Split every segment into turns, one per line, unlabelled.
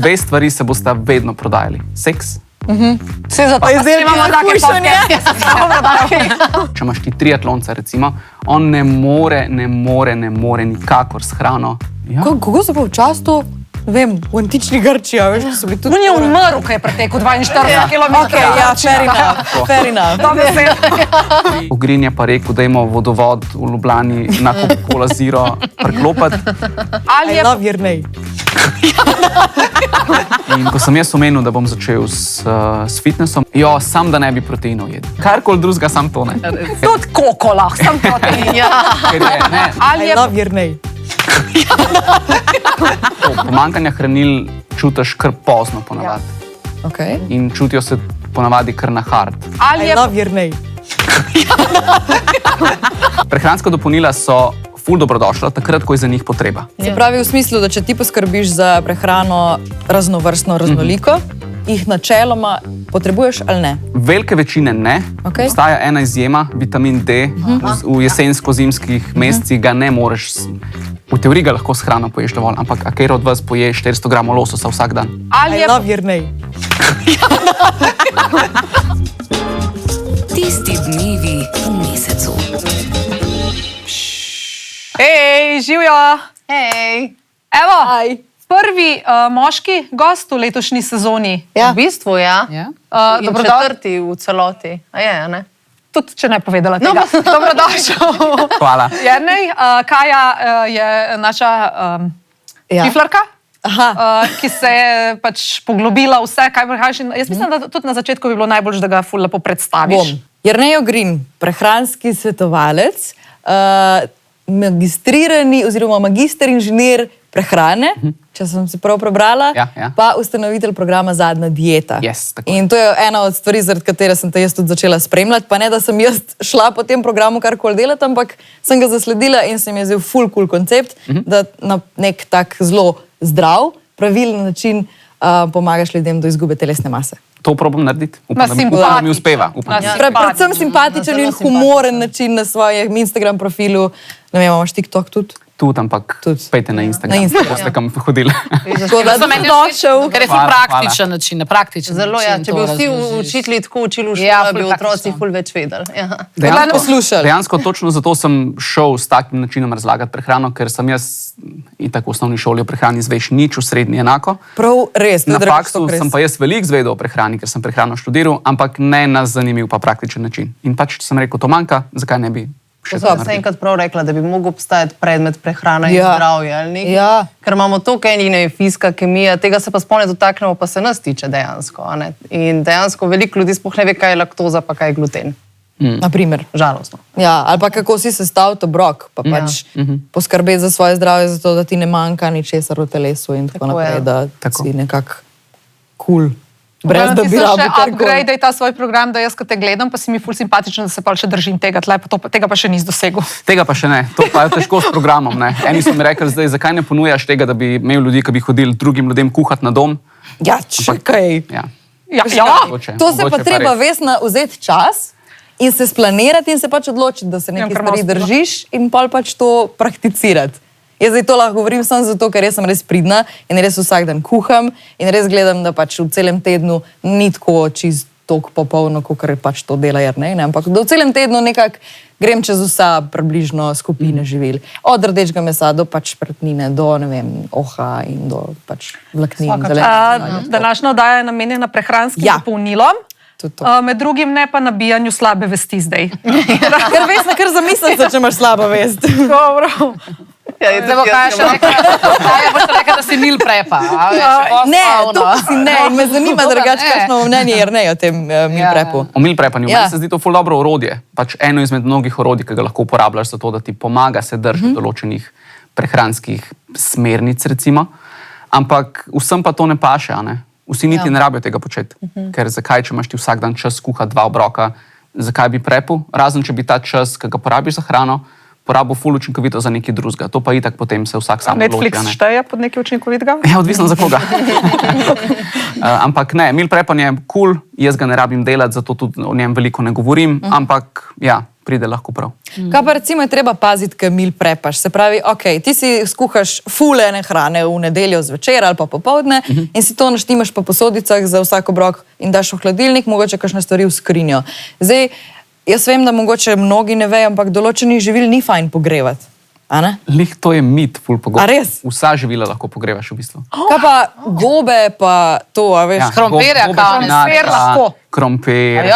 dve stvari se bosta vedno prodajali. Seks.
Vse zato, da imamo take podcaste.
Če imaš ti triatlonca, recimo, on ne more nikakor s hrano. Ja.
Kako se pa včasih to, ne vem, v antični Grčiji, veš, ko so bili tudi...
On je umrl, ko je pretekel 42 km.
Ok, ja, fair enough.
Ogrin je pa rekel, da imamo vodovod v Ljubljani na Coca-Cola Zero preklopiti.
I love Jernej.
In ko sem jaz omenil, da bom začel s fitnessom, sam da ne bi proteinov jedel. Karkoli drugega, sam to ne.
Tudi koko lahko, sam protein.
I love Jernej.
Pomanjkanja hranil čutiš kar pozno ponavadi.
Okay.
In čutijo se ponavadi kar na hard.
I love Jernej.
Prehranska dopolnila so ful dobrodošla, takrat, ko je za njih potreba.
Se pravi v smislu, da če ti poskrbiš za prehrano raznovrstno, raznoliko, jih načeloma potrebuješ ali ne?
Velike večine ne.
Okay.
Obstaja ena izjema, vitamin D. V jesensko-zimskih mesecih ga ne moreš, v teoriji ga lahko s hrano poješ dovolj, ampak katero od vas poje 400 gramov lososa vsak dan?
I love Jernej.
Tisti dnevi v mesecu.
Hej, živijo!
Hej!
Evo,
Hi.
prvi moški gost v letošnji sezoni.
Ja.
V bistvu, ja. In
Dobrodošel.
četrti v celoti. A je, a ne?
Tudi, če ne povedala tega. Dobrodošel.
Hvala.
Jernej, Kaja je naša piflarka, ki se je pač poglobila vse, kaj prihajaš. Jaz mislim, da tudi na začetku bi bilo najbolj, da ga ful lepo predstaviš.
Jernej Ogrin, prehranski svetovalec, magistrirani oziroma magister inženir prehrane, če sem se prav prebrala, pa ustanovitelj programa Zadnja dieta.
Yes, tako.
In to je ena od stvari, zaradi katere sem te jaz tudi začela spremljati, pa ne, da sem jaz šla po tem programu karkoli delati, ampak sem ga zasledila in se mi je zelo ful cool koncept, da na nek tak zelo zdrav, pravilen način pomagaš ljudem do izgube telesne mase.
To probam narediti. Upam, da mi uspeva.
Predvsem simpatičen in humoren način na svojem Instagram profilu. Ne vem, imaš TikTok tudi?
Tudi, ampak pejte na Instagram, boste kam hodili.
Tako da sem došel.
Ker je ful praktičen način, praktičen.
Zelo, ja. Če bi vsi učitelji tako učili v šoli, bi otroci ful več vedeli.
Dejansko točno zato sem šel s takim načinom razlagati prehrano, ker sem jaz itak v osnovni šoli o prehrani izveš nič, v srednji enako.
Prav res.
Na faksu sem pa jaz veliko zvedel o prehrani, ker sem prehrano študiral, ampak ne na zanimiv pa praktičen način. In pač sem rekel, to manjka, zakaj ne bi še to naredil.
Sem enkrat prav rekla, da bi mogel obstajati predmet prehrana in zdravje. Ali nekaj.
Ja.
Ker imamo toliko enine, fizika, kemija, tega se pa spolne dotaknemo, pa se nas tiče dejansko. A ne? In dejansko veliko ljudi sploh ne ve, kaj je laktoza, pa kaj je gluten.
Naprimer.
Žalostno.
Ja, ali pa kako si sestaviti obrok, pa pač poskrbeti za svoje zdravje, zato da ti ne manjka ničesar v telesu in tako naprej, da si nekako cool. Brez da bi
rabil karkoli. Upgrade ta svoj program, da jaz, ko te gledam, pa si mi ful simpatičen, da se pa še držim tega, tega pa še nisi dosegel.
Tega pa še ne, to pa je težko s programom. Ne? Eni so mi rekli, zdaj, zakaj ne ponujaš tega, da bi imel ljudi, ki bi hodili drugim ljudem kuhati na dom.
Ja, čakaj. To se pa treba vesna vzeti čas in se splanirati in se pač odločiti, da se nekaj stvari držiš in pač to prakticirati. Jaz zdaj to lahko govorim samo zato, ker jaz sem res pridna in res vsak dan kuham in res gledam, da pač v celem tednu ni tako čist toliko popolno, kot pač to dela Jernej, ampak da v celem tednu nekako grem čez vsa približno skupine živil. Od rdečega mesa do pač perutnine, do ne vem, oha in do pač vlaknin.
Današnja oddaja je namenjena prehranskim dopolnilom. Med drugim ne pa nabijanju slabe vesti zdaj.
Ker veš, na kar zamislim se, če imaš slabo vest.
Dobro.
Zdaj bo kaj še rekla, da si meal prepa.
Ne, to si ne. In me zanima drugače, kakšno mnenje Jernej o tem meal prepu.
O meal prepanju. Meni se zdi to ful dobro orodje. Pač eno izmed mnogih orodij, ki ga lahko uporabljaš za to, da ti pomaga se držati določenih prehranskih smernic, recimo. Ampak vsem pa to ne paše, a ne? Vsi niti ne rabijo tega početi. Ker zakaj, če imaš ti vsak dan čas kuhati 2 obroka, zakaj bi prepil? Razen, če bi ta čas, ki ga porabiš za hrano, porabil ful učinkovito za nekaj drugega. To pa itak potem se vsak sam odloči.
Netflix šteje pod nekaj učinkovitega?
Ja, odvisno za koga. Ampak ne, meal prepanje je cool, jaz ga ne rabim delati, zato tudi o njem veliko ne govorim, ampak ja, pride lahko prav.
Kaj pa recimo je treba paziti, kaj mil prepaš? Se pravi, ti si skuhaš fulene hrane v nedeljo zvečer ali pa popoldne in si to naštimaš po posodicah za vsak obrok in daš v hladilnik, mogoče kakšne stvari v skrinjo. Zdaj, jaz vem, da mogoče mnogi ne vejo, ampak določenih živil ni fajn pogrevati.
Lih to je mit, ful pogosto.
A res?
Vsa živila lahko pogrevaš v bistvu.
Kaj pa gobe, pa to, a veš?
Krompirja,
krompir lahko.
Krompir,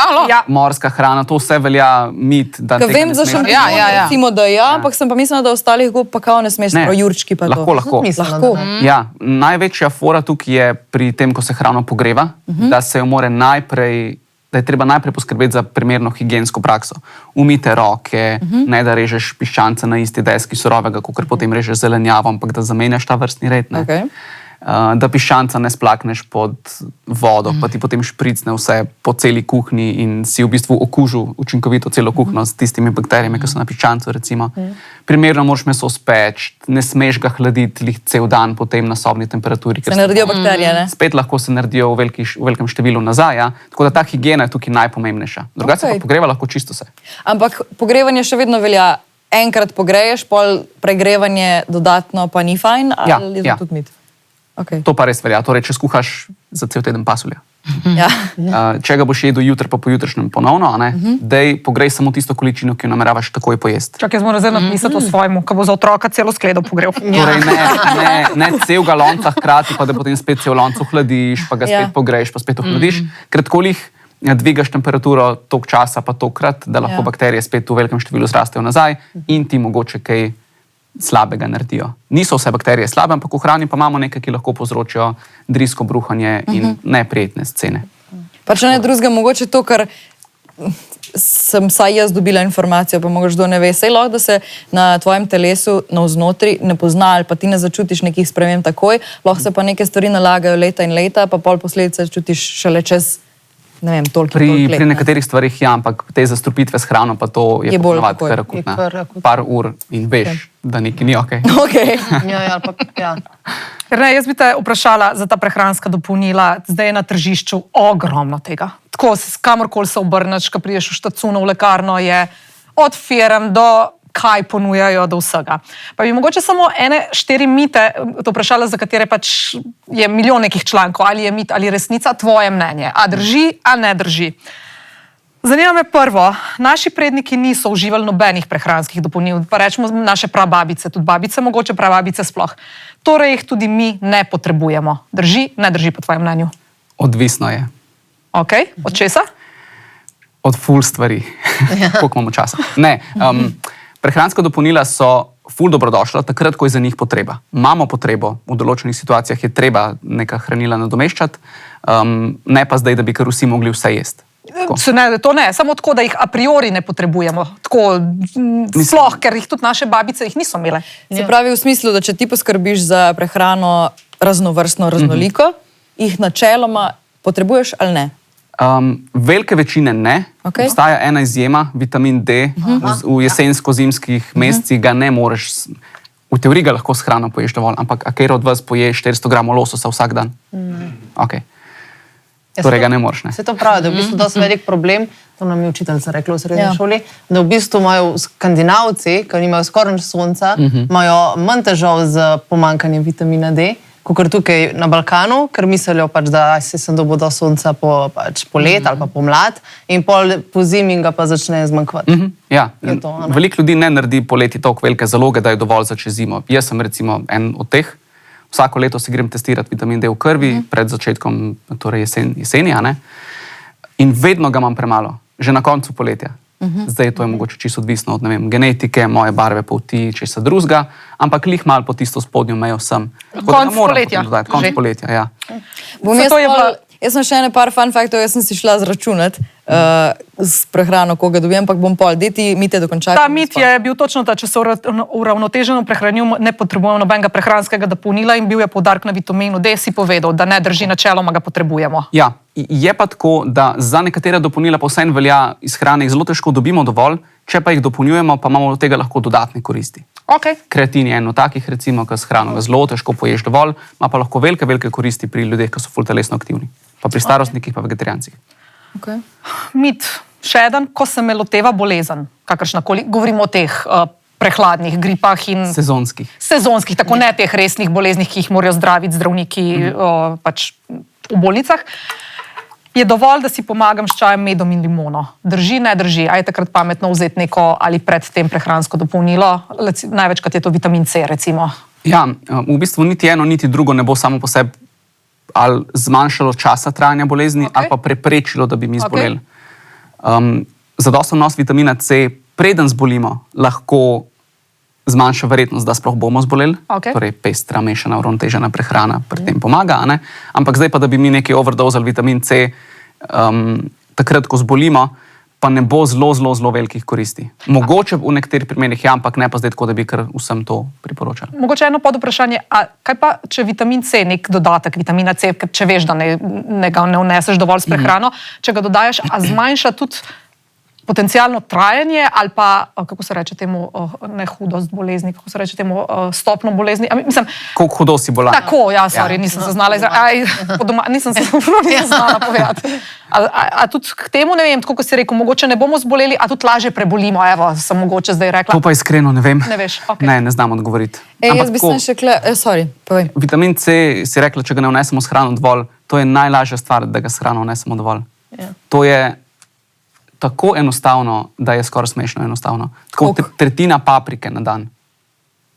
morska hrana, to vse velja mit.
Vem za šampion, recimo, da ampak sem pa mislila, da ostalih gob pa kao ne smeš, jurčki pa to.
Lahko. Ja, največja fora tukaj je pri tem, ko se hrano pogreva, da se jo more da je treba najprej poskrbeti za primerno higiensko prakso. Umite roke, ne da režeš piščanca na isti deski surovega, kakor potem režeš zelenjavo, ampak da zamenjaš ta vrstni red. Da piščanca ne splakneš pod vodo, pa ti potem špricne vse po celi kuhinji in si v bistvu okužil učinkovito celo kuhinjo s tistimi bakterijami, ki so na piščancu, recimo. Primerno moraš meso speči, ne smeš ga hladiti cel dan potem na sobni temperaturi.
Se naredijo bakterije, ne?
Spet lahko se naredijo v velikem številu nazaj, tako da ta higiena je tukaj najpomembnejša. Drugače pa pogreva lahko čisto vse.
Ampak pogrevanje še vedno velja. Enkrat pogreješ, pol pregrevanje dodatno pa ni fajn, ali je to tudi mit?
To pa res velja. Torej, če skuhaš za cel teden pasulja. Če ga boš jedel jutri pa pojutrišnjem ponovno, dej pogrej samo tisto količino, ki jo nameravaš takoj pojesti.
Čak, jaz moram zdaj napisati o svojemu, ko bo za otroka celo skledo pogrel.
Torej, ne celega lonca hkrati, pa da potem spet cel lonc ohladiš, pa ga spet pogreješ, pa spet ohladiš. Kratkolih dvigaš temperaturo toliko časa pa tokrat, da lahko bakterije spet v velikem številu zrastejo nazaj in ti mogoče kaj slabega naredijo. Niso vse bakterije slabe, ampak v hrani pa imamo nekaj, ki lahko povzročijo drisko, bruhanje in neprijetne scene.
Pa če ne drugega, mogoče to, kar sem saj jaz dobila informacijo, pa mogoče kdo ne ve, saj lahko, da se na tvojem telesu navznotri ne pozna ali pa ti ne začutiš nekih sprememb takoj, lahko se pa neke stvari nalagajo leta in leta, pa pol posledice čutiš šele čez ne vem, toliko let.
Pri nekaterih stvarih ampak te zastrupitve s hrano pa to je ponovadi kar akutna. Par ur in veš, da nekaj ni okej.
Jaz bi te vprašala za ta prehranska dopolnila. Zdaj je na tržišču ogromno tega. Tako, kamorkoli se obrneš, ko prideš v štacuno, v lekarno, je od firm do kaj ponujajo do vsega. Pa bi mogoče samo 4 mite to vprašala, za katere pač je milijon nekih člankov, ali je mit ali resnica, tvoje mnenje. A drži, a ne drži. Zanima me prvo, naši predniki niso uživali nobenih prehranskih dopolnil, pa rečemo naše prababice, tudi babice, mogoče prababice sploh. Torej jih tudi mi ne potrebujemo. Drži, ne drži po tvojem mnenju?
Odvisno je.
Ok, od česa?
Od ful stvari. Koliko imamo časa? Ne, prehranska dopolnila so ful dobrodošla, takrat, ko je za njih potreba. Imamo potrebo, v določenih situacijah je treba neka hranila nadomeščati, ne pa zdaj, da bi kar vsi mogli vse jesti.
To ne, samo tako, da jih a priori ne potrebujemo. Tako, sploh, ker jih tudi naše babice jih niso imele.
Se pravi v smislu, da če ti poskrbiš za prehrano raznovrstno, raznoliko, jih načeloma potrebuješ ali ne?
Velike večine ne. Obstaja ena izjema, vitamin D, v jesensko-zimskih mesecih ga ne moreš, v teoriji ga lahko s hrano poješ dovolj, ampak a kjer od vas poje 400 gramov lososa vsak dan? Torej ga ne moreš, ne.
Se to pravi, da je v bistvu dosti velik problem, to nam je učiteljica rekla v srednji šoli, da v bistvu imajo Skandinavci, ki nimajo skoraj nič sonca, imajo manj težav z pomanjkanjem vitamina D, kot tukaj na Balkanu, ker mislijo pač, da se sem dobil do sonca po let ali pa pomlad in po zimi ga pa začne zmanjkvati.
Ja, veliko ljudi ne naredi poleti toliko velike zaloge, da je dovolj za čez zimo. Jaz sem recimo en od teh. Vsako leto si grem testirati vitamin D v krvi pred začetkom torej jeseni, in vedno ga imam premalo, že na koncu poletja. Zdaj to je mogoče čisto odvisno od, ne vem, genetike, moje barve, polti, česa drugega, ampak lih malo po tisto spodnjo mejo sem.
Konc poletja.
Konc poletja, ja.
Jaz sem še par fun faktov, jaz sem si šla zračunati s prehrano, koga dobijem, ampak bom pol. Deti mite dokončati.
Ta mit je bil točno ta, če se uravnoteženo prehranjujemo, ne potrebujemo nobenega prehranskega dopolnila in bil je poudarek na vitaminu D, si povedal, da ne drži, načeloma ga potrebujemo.
Ja, je pa tako, da za nekatera dopolnila pa vseeno velja iz hrane, jih zelo težko dobimo dovolj, če pa jih dopolnjujemo, pa imamo od tega lahko dodatne koristi. Kreatin je eno takih, recimo, ki s hrano ga zelo težko poješ dovolj, ima pa lahko velike koristi pri ljudeh, ki so ful telesno aktivni. Pa pri starostnikih, pa vegetarijancih.
Mit, še eden, ko se me loteva bolezen. kakršnakoli, govorimo o teh prehladnih gripah in sezonskih, tako ne teh resnih boleznih, ki jih morajo zdraviti zdravniki pač v bolnicah. Je dovolj, da si pomagam s čajem, medom in limono. Drži, ne drži. A je takrat pametno vzeti neko ali predtem prehransko dopolnilo? Največkrat je to vitamin C, recimo.
Ja, v bistvu niti eno, niti drugo ne bo samo po sebi ali zmanjšalo časa trajanja bolezni, ali pa preprečilo, da bi mi zboleli. Zadosten vnos vitamina C, preden zbolimo, lahko zmanjša verjetnost, da sploh bomo zboleli. Torej pestra, mešana, uravnotežena prehrana pri tem pomaga. Ampak zdaj pa, da bi mi nekaj overdozali vitamin C, takrat, ko zbolimo, pa ne bo zelo velikih koristi. Mogoče v nekaterih primerih ja, ampak ne pa zdaj tako, da bi kar vsem to priporočali.
Mogoče eno podvprašanje, kaj pa, če vitamin C, nek dodatek vitamina C, če veš, da ne ga ne vneseš dovolj s prehrano, če ga dodajaš, a zmanjša tudi potencialno trajanje ali pa, kako se reče temu, ne hudost bolezni, kako se reče temu, stopno bolezni.
Koliko hudo si bolan.
Tako, ja, sorry, nisem se znala nisem se znala povedati. A tudi k temu, ne vem, tako kot si rekel, mogoče ne bomo zboleli, a tudi lažje prebolimo, evo, sem mogoče zdaj rekla.
To pa iskreno ne vem.
Ne veš, ok.
Ne znam odgovoriti.
Jaz bi sem še sorry, povej.
Vitamin C, si rekla, če ga ne vnesemo s hrano dovolj, to je najlažja stvar, da ga s hrano vnesemo dovolj. To je tako enostavno, da je skoraj smešno enostavno. Tako tretjina paprike na dan.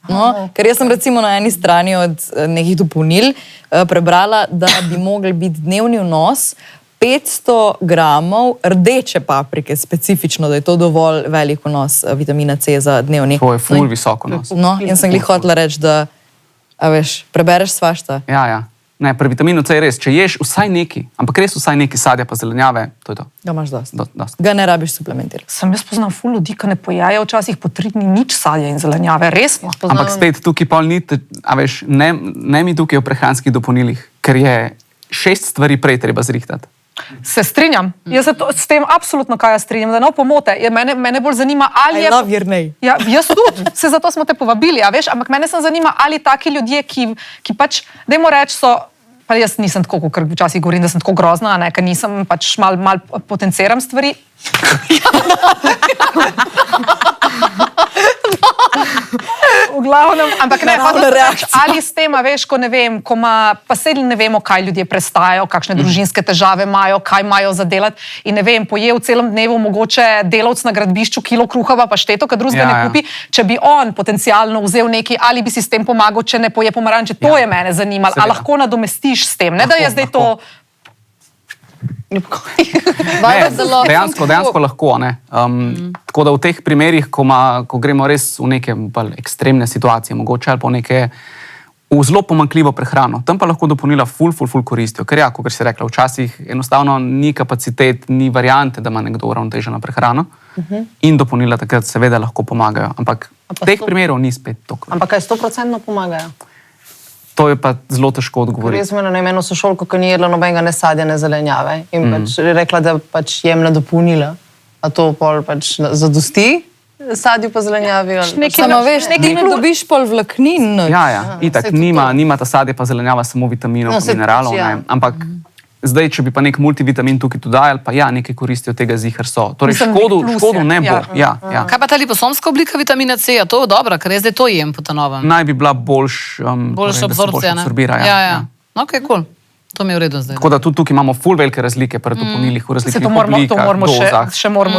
No, ker jaz sem recimo na eni strani od nekih dopolnil prebrala, da bi mogli biti dnevni vnos 500 gramov rdeče paprike, specifično, da je to dovolj velik vnos vitamina C za dnevni.
To je ful visoko vnos.
No, in sem glih hotela reči, da, a veš, prebereš svašta.
Ja. Ne, pri vitaminu C je res, če ješ vsaj neki, ampak res vsaj neki sadja pa zelenjave, to je to.
Ga imaš dost. Ga ne rabiš suplementirati.
Sem jaz poznam ful ljudi, ki ne pojejo včasih po 3 dni nič sadja in zelenjave, resno.
Ampak spet tukaj pol ni, a veš, ne mi tukaj o prehranskih dopolnilih, ker je 6 stvari prej treba zrihtati.
Se strinjam. Jaz se s tem absolutno kaj strinjam, da ne pomote. Mene bolj zanima, ali je...
I love your name.
Ja, jaz tudi. Se zato smo te povabili, a veš, ampak mene se zanima, ali taki ljudje, ki pač, dajmo reči, so, pa jaz nisem tako, ker včasih govorim, da sem tako grozna, ne, ker nisem, pač mal potenciram stvari. V glavnem, ampak ne, ali s tem, veš, ko ne vem, ko ima, pa sedaj ne vemo, kaj ljudje prestajajo, kakšne družinske težave imajo, kaj imajo za delati in ne vem, poje v celem dnevu mogoče delavc na gradbišču kilo kruhava pa šteto, kad drugega ne kupi, če bi on potencialno vzel neki, ali bi si s tem pomagal, če ne poje pomaranče, to je mene zanimalo, a lahko nadomestiš s tem, ne da je zdaj to...
Dejansko lahko. Tako da v teh primerih, ko gremo res v neke bolj ekstremne situacije, mogoče ali pa v zelo pomanjkljivo prehrano, tam pa lahko dopolnila ful koristijo. Ker ja, kot si rekla, včasih enostavno ni kapacitet, ni variante, da ima nekdo uravnoteženo prehrano in dopolnila takrat seveda lahko pomagajo. Ampak teh primerov ni spet toliko.
Ampak kaj 100% pomagajo?
To je pa zelo težko odgovoriti.
Jaz sem imela na imenu sošolko, ki ni jedla nobenega ne sadja, ne zelenjave in pač rekla, da pač jemlje dopolnila. A to pol pač zadosti sadju pa zelenjavi?
Samo veš, ti ne dobiš pol vlaknin.
Ja, itak, nima ta sadje pa zelenjava samo vitaminov, mineralov, ampak zdaj, če bi pa nek multivitamin tukaj dodajali, pa ja, nekaj koristi od tega zihar so. Torej, škodo ne bo.
Kaj pa ta liposomska oblika vitamina C? To je dobra, ker jaz zdaj to jem po ta novem.
Naj bi bila boljša
absorpcija, ne? Ja. Ok, cool. To mi je v redu zdaj.
Tako da tudi tukaj imamo ful velike razlike pri dopolnilih v različnih oblikah, dozah.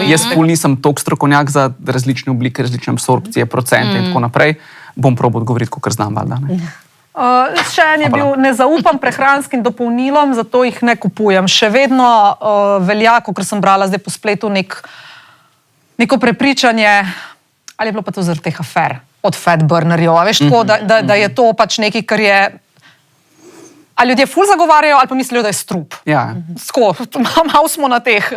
Jaz ful nisem toliko strokovnjak za različne oblike, različne absorpcije, procente in tako naprej. Bom probal odgovoriti, kakor znam, valjda.
Še en je bil, ne zaupam prehranskim dopolnilom, zato jih ne kupujem. Še vedno velja, ker sem brala zdaj po spletu neko prepričanje, ali je bilo pa to zaradi teh afer od fat burnerjev, a veš tako, da je to pač nekaj, kar je, ali ljudje ful zagovarjajo, ali pa mislijo, da je strup. Tako, malo smo na teh.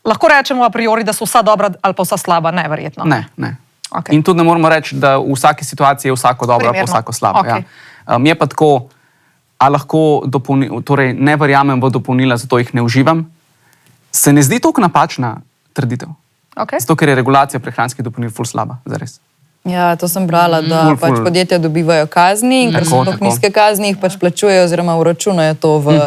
Lahko rečemo a priori, da so vsa dobra ali pa vsa slaba, neverjetno.
Ne. Okay. In tudi ne moramo reči, da v vsaki situaciji je vsako dobro, pa vsako slabo.
Okay.
Je pa tako, a lahko torej ne verjamem v dopolnila, zato jih ne uživam. Se ne zdi toliko napačna trditev.
Okay.
Zato, ker je regulacija prehranskih dopolnil ful slaba, zares.
Ja, to sem brala, da pač podjetja dobivajo kazni in ker so tako nizke kazni, jih pač plačujejo oziroma uračunajo to v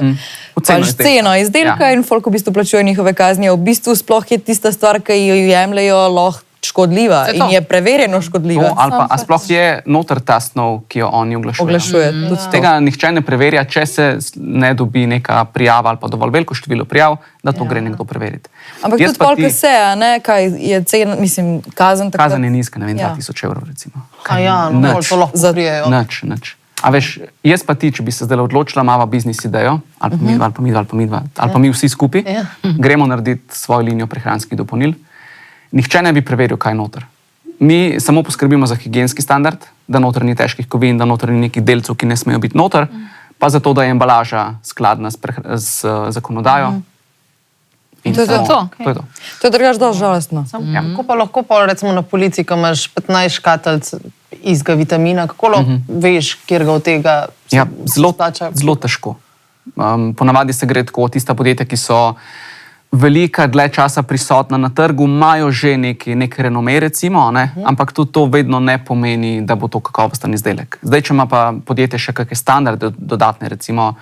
ceno izdelka in folk v bistvu plačuje njihove kazni. V bistvu sploh je tista stvar, ki jo jemljajo, lahko škodljiva in je preverjeno škodljiva.
A sploh je noter ta snov, ki jo oni oglašujejo. Tega nihče ne preverja, če se ne dobi neka prijava ali pa dovolj veliko število prijav, da to gre nekdo preveriti.
Ampak tudi koliko se, kaj je cena, mislim, kazen takrat?
Kazen je nizka, ne vem, 2000 evrov recimo.
To lahko prijejo.
Nič. A veš, jaz pa ti, če bi se zdaj odločila, imava biznis idejo, ali pa mi vsi skupaj, gremo narediti svojo linijo prehranskih dopolnil. Nihče ne bi preveril, kaj je noter. Mi samo poskrbimo za higienski standard, da noter ni težkih kovin, da noter ni nekih delcev, ki ne smejo biti noter, pa zato, da je embalaža skladna z zakonodajo.
In to je to. To je drugače dosti žalostno.
Kako pa lahko recimo na polici, ko imaš 15 škatlic izga vitamina, kako lahko veš, kjer ga od tega splača?
Zelo težko. Ponavadi se gre tako, tista podjetja, ki so velika, dlje časa prisotna na trgu, imajo že nek renome, recimo, ampak tudi to vedno ne pomeni, da bo to kakovosten izdelek. Zdaj, če ima pa podjetje še kakšne standarde dodatne, recimo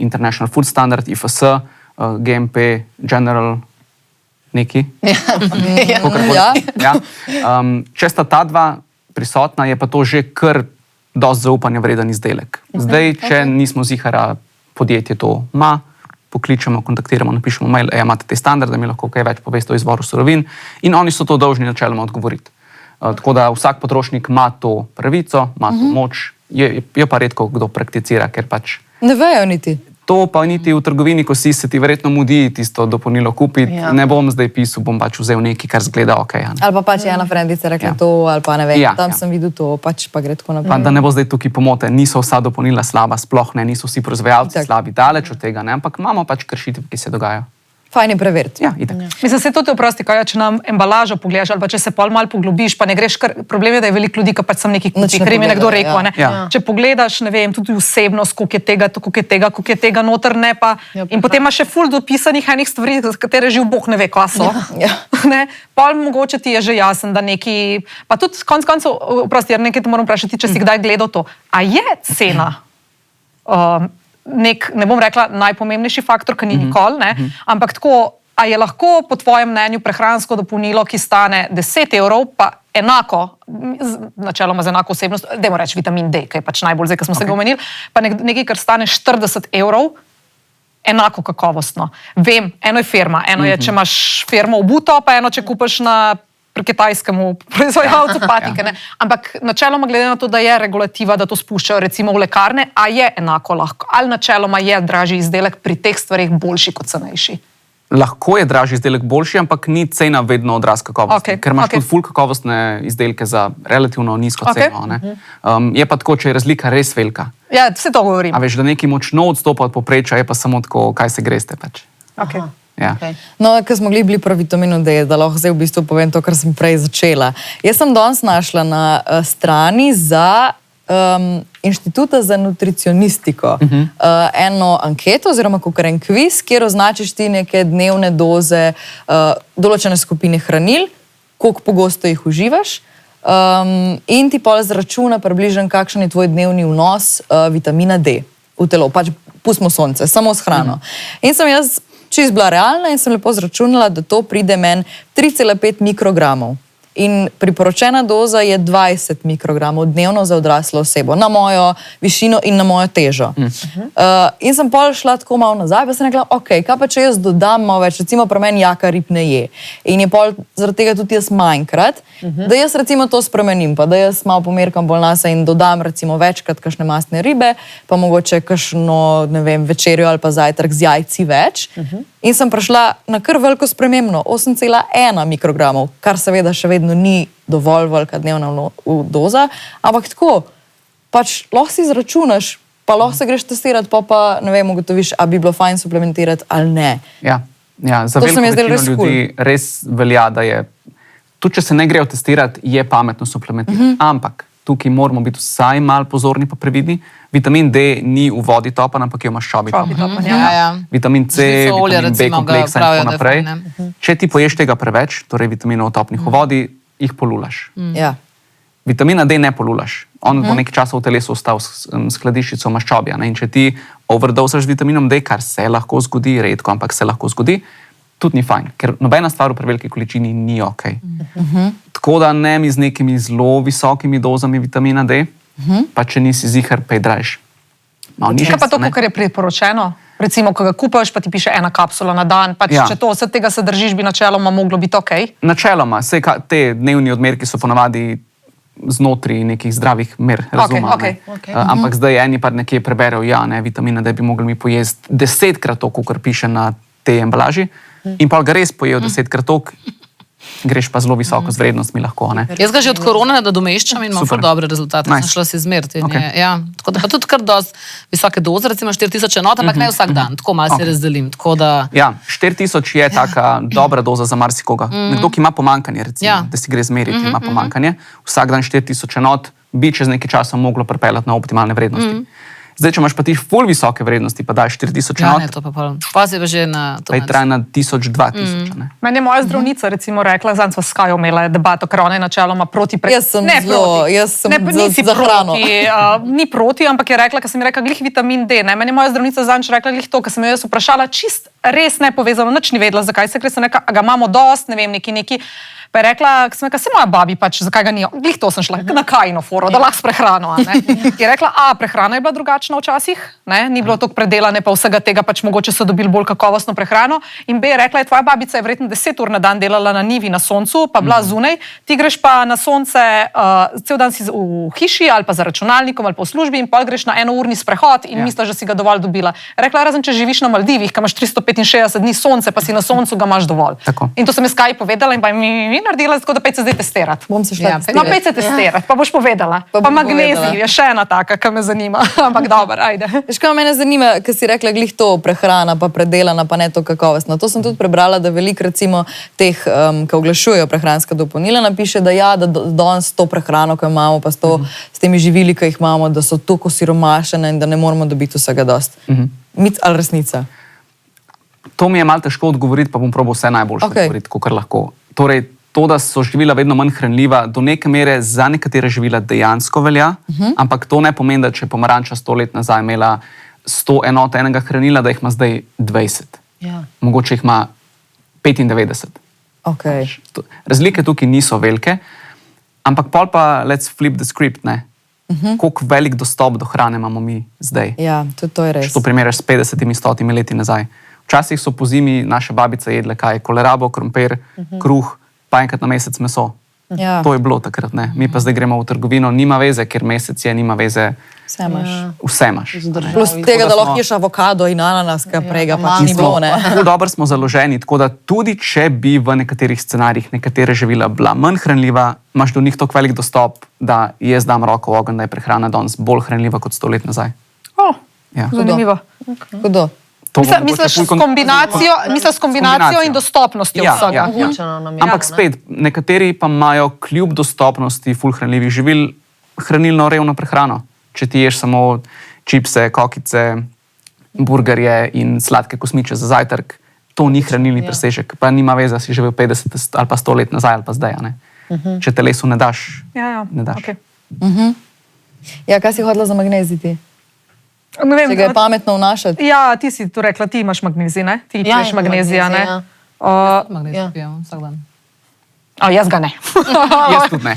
International Food Standard, IFS, GMP, General, neki. Če sta ta dva prisotna, je pa to že kar dosti zaupanja vreden izdelek. Zdaj, če nismo zihara, podjetje to ima, pokličemo, kontaktiramo, napišemo mail, imate te standarde, mi lahko kaj več poveste o izvoru surovin in oni so to dolžni načeloma odgovoriti. Tako da vsak potrošnik ima to pravico, ima to moč, jo pa redko kdo prakticira, ker pač...
Ne vejo niti.
To pa niti v trgovini, ko si se ti verjetno mudi tisto dopolnilo kupiti, ne bom zdaj pisal, bom pač vzel nekaj, kar zgleda ok.
Ali pa pač ena frendica rekla to, ali pa ne vem, tam sem videl to, pač pa gre tako naprej.
Pa da ne bo zdaj tukaj pomote, niso vsa dopolnila slaba, sploh ne, niso vsi proizvajalci slabi, daleč od tega, ampak imamo pač kršitve, ki se dogajajo.
Fajn je preveriti.
Ja, itak.
Mislim, se tudi oprosti, če nam embalažo pogledaš ali pa če se pol malo poglobiš, pa ne greš kar... Problem je, da je veliko ljudi, ki pač sem neki kupi, ker jim je nekdo rekel, ne? Če pogledaš, ne vem, tudi vsebnost, koliko je tega noter, ne pa... In potem imaš še ful dopisanih enih stvari, za katere živ Bog ne ve, kva so. Pol mogoče ti je že jasen, da neki... Pa tudi konc koncev, oprosti, nekaj te moram vprašati, če si kdaj gledal to. A je cena ne bom rekla najpomembnejši faktor, ki ni nikoli, ampak tako, a je lahko po tvojem mnenju prehransko dopolnilo, ki stane 10 evrov, pa enako, načeloma z enako osebnost, dajmo reči vitamin D, ki je pač najbolj zdaj, ko smo se ga omenili, pa nekaj, kar stane 40 evrov, enako kakovostno. Vem, eno je firma, eno je, če imaš firmo obuto, pa eno, če kupaš pri kitajskemu proizvajalcu patike. Ampak načeloma glede na to, da je regulativa, da to spuščajo recimo v lekarne, a je enako lahko? Ali načeloma je dražji izdelek pri teh stvarih boljši kot cenejši?
Lahko je dražji izdelek boljši, ampak ni cena vedno odraz kakovosti. Ker imaš tudi ful kakovostne izdelke za relativno nizko ceno. Je pa tako, če je razlika res velika.
Ja, vse to govorim.
A veš, da neki močno odstopa od povprečja, je pa samo tako, kaj se greste pač.
No, ker smo bili pri vitaminu D, da lahko zdaj v bistvu povem to, kar sem prej začela. Jaz sem danes našla na strani za Inštituta za nutricionistiko eno anketo oziroma kakor en kviz, kjer označiš ti neke dnevne doze določene skupine hranil, koliko pogosto jih uživaš in ti pol zračuna približno, kakšen je tvoj dnevni vnos vitamina D v telo. Pač pustimo sonce, samo s hrano. In sem jaz čist bila realna in sem lepo zračunala, da to pride meni 3,5 mikrogramov. In priporočena doza je 20 mikrogramov dnevno za odraslo osebo, na mojo višino in na mojo težo. In sem pol šla tako malo nazaj, pa sem rekla, ok, kaj pa če jaz dodam malo več, recimo pri meni Jaka rib ne je. In je pol zaradi tega tudi jaz manjkrat, da jaz recimo to spremenim, pa da jaz malo pomerkam bolj nase in dodam recimo večkrat kakšne mastne ribe, pa mogoče kakšno, ne vem, večerjo ali pa zajtrk z jajci več. In sem prišla na kar veliko spremembno, 8,1 mikrogramov, kar seveda še vedno ni dovolj velika dnevna doza, ampak tako, pač lahko si izračunaš, pa lahko se greš testirati, pa ne vem, ugotoviš, a bi bilo fajn suplementirati ali ne.
Ja, za veliko večino ljudi res velja, da je, tudi če se ne grejo testirati, je pametno suplementirati, ampak tukaj moramo biti vsaj malo pozorni pa previdni. Vitamin D ni v vodi topan, ampak je v maščobi topan. Vitamin C, vitamin B kompleksa in tako naprej. Če ti poješ tega preveč, torej vitaminov topnih v vodi, jih polulaš. Vitamina D ne polulaš. On bo nekaj časa v telesu ostal s skladiščico maščobja. In če ti overdosaš z vitaminom D, kar se lahko zgodi, redko, ampak se lahko zgodi, tudi ni fajn, ker nobena stvar v preveliki količini ni ok. Tako da ne mi z nekimi zelo visokimi dozami vitamina D, pa če nisi zihar, pa je draž.
Kaj pa to, kar je priporočeno? Recimo, ko ga kupaš, pa ti piše 1 kapsula na dan, pa če to vse tega se držiš, bi načeloma moglo biti ok?
Načeloma, te dnevni odmerki so ponavadi znotraj nekih zdravih mer razuma. Ampak zdaj eni pa nekje preberejo, vitamina D bi mogli mi pojesti 10-krat to, kar piše na tej embalaži, in pa ga res pojejo 10-krat to, greš pa zelo visoko z vrednostmi lahko.
Jaz ga že od korone nadomeščam in imam dobre rezultate. Sem šla si izmeriti. Tako da pa tudi kar dosti visoke doze, recimo 4000 enot, ampak ne vsak dan, tako malo se razdelim.
4000 je taka dobra doza za marsikoga. Nekdo, ki ima pomanjkanje, recimo, da si gre zmeriti, ima pomanjkanje, vsak dan 4000 enot bi čez nekaj časa moglo pripeljati na optimalne vrednosti. Zdaj, če imaš pa ti ful visoke vrednosti, pa daš 4000 enot,
ne, to pa se pa že na to.
Pa je traja na 1000-2000.
Meni je moja zdravnica recimo rekla, zanj sva s Kajo imela debato, ker ona je načeloma proti
Jaz sem za hrano.
Ni proti, ampak je rekla, ker sem rekla glih vitamin D. Meni je moja zdravnica zanj rekla glih to, ker sem jo jaz vprašala, čist res nepovezano, nič ni vedela, zakaj se, ker sem rekla, ga imamo dost, ne vem, neki. Pa je rekla, se moja babi pač, zakaj ga ni, glih to sem šla, na Kajino foro, da lahko s prehrano. Je rekla, prehrana je bila drugačna včasih, ni bilo toliko predelane, pa vsega tega pač mogoče so dobili bolj kakovostno prehrano. In B je rekla, tvoja babica je verjetno 10 ur na dan delala na njivi na soncu, pa bila zunaj, ti greš pa na sonce, cel dan si v hiši ali pa za računalnikom ali pa v službi in pol greš na 1-urni sprehod in misliš, da si ga dovolj dobila. Rekla, razen če živiš na Maldivih, ki imaš 365 dni sonce, pa si na soncu ga imaš dovolj. In to sem jaz Kaji povedala in pa mi naredila, tako da pejte zdaj testirati.
Bom se šla testirati.
No, pejte testirati, pa boš povedala. Pa magnezij je še ena taka, ki me zanima. Ampak dobro, ajde.
Veš, kaj mene zanima, ker si rekla glih to prehrana, pa predelana, pa ne to kakovostna. To sem tudi prebrala, da veliko recimo teh, ki oglašujejo prehranska dopolnila, napiše, da da danes to prehrano, ki imamo, pa s temi živili, ki jih imamo, da so toliko siromašene in da ne moramo dobiti vsega dost. Mit ali resnica?
To mi je malo težko odgovoriti, pa bom probal vse najboljše odgovoriti, kakor lahko. Torej, to, da so živila vedno manj hranljiva, do neke mere za nekatere živila dejansko velja, ampak to ne pomeni, da če je pomaranča 100 let nazaj imela 100 enot enega hranila, da jih ima zdaj 20. Mogoče jih ima 95. Razlike tukaj niso velike, ampak pol pa let's flip the script, koliko velik dostop do hrane imamo mi zdaj.
Ja, to je res.
Če to primerjaš s 50-100 leti nazaj. Včasih so po zimi naše babice jedle kaj, kolerabo, krompir, kruh, pa enkrat na mesec meso. To je bilo takrat, Mi pa zdaj gremo v trgovino, nima veze, ker mesec je, nima veze. Vse imaš.
Plus tega, da lahko ješ avokado in ananas, ki prej ga pač ni bilo,
Dobro smo založeni, tako da tudi če bi v nekaterih scenarijih nekatere živila bila manj hranljiva, imaš do njih tako velik dostop, da jaz dam roko v ogenj, da je prehrana danes bolj hranljiva kot 100 let nazaj.
Zanimivo.
Hudo.
Misliš s kombinacijo in dostopnostjo vsega.
Ampak spet, nekateri pa imajo kljub dostopnosti ful hranljivih živil hranilno revno prehrano. Če ti ješ samo čipse, kokice, burgerje in sladke kosmiče za zajtrk, to ni hranilni presežek. Pa nima veze, si živel 50 ali pa 100 let nazaj ali pa zdaj. Če telesu ne daš, ne daš.
Ja, kaj si hodila za magnezij? Če ga je pametno vnašati.
Ja, ti si to rekla, ti imaš magnezij, ne? Ti piješ magnezija, ne?
Magnezij pijem vsak dan.
Jaz ga ne.
Jaz tudi ne.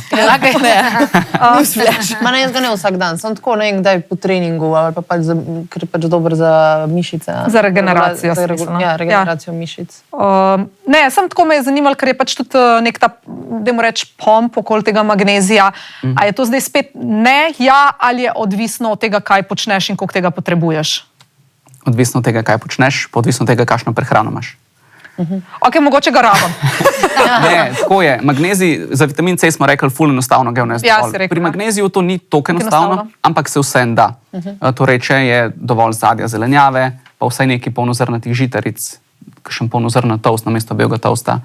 Jaz ga ne vsak dan, sem tako nekdaj po treningu, ker je pač dober za mišice.
Za regeneracijo.
Ja, regeneracijo mišic.
Ne, sem tako me je zanimalo, ker je pač tudi nek ta, dajmo reči, pomp okoli tega magnezija. A je to zdaj spet ne, ali je odvisno od tega, kaj počneš in koliko tega potrebuješ?
Odvisno od tega, kaj počneš, pa odvisno od tega, kakšno prehrano imaš.
Ok, mogoče ga rabim.
Ne, tako je. Magnezij, za vitamin C smo rekli, ful enostavno ga vnesti. Pri magneziju to ni toliko enostavno, ampak se vse da. Torej, če je dovolj sadja, zelenjave, pa vsaj neki polnozrnatih žitaric, kakšen polnozrnat toast namesto belega toasta.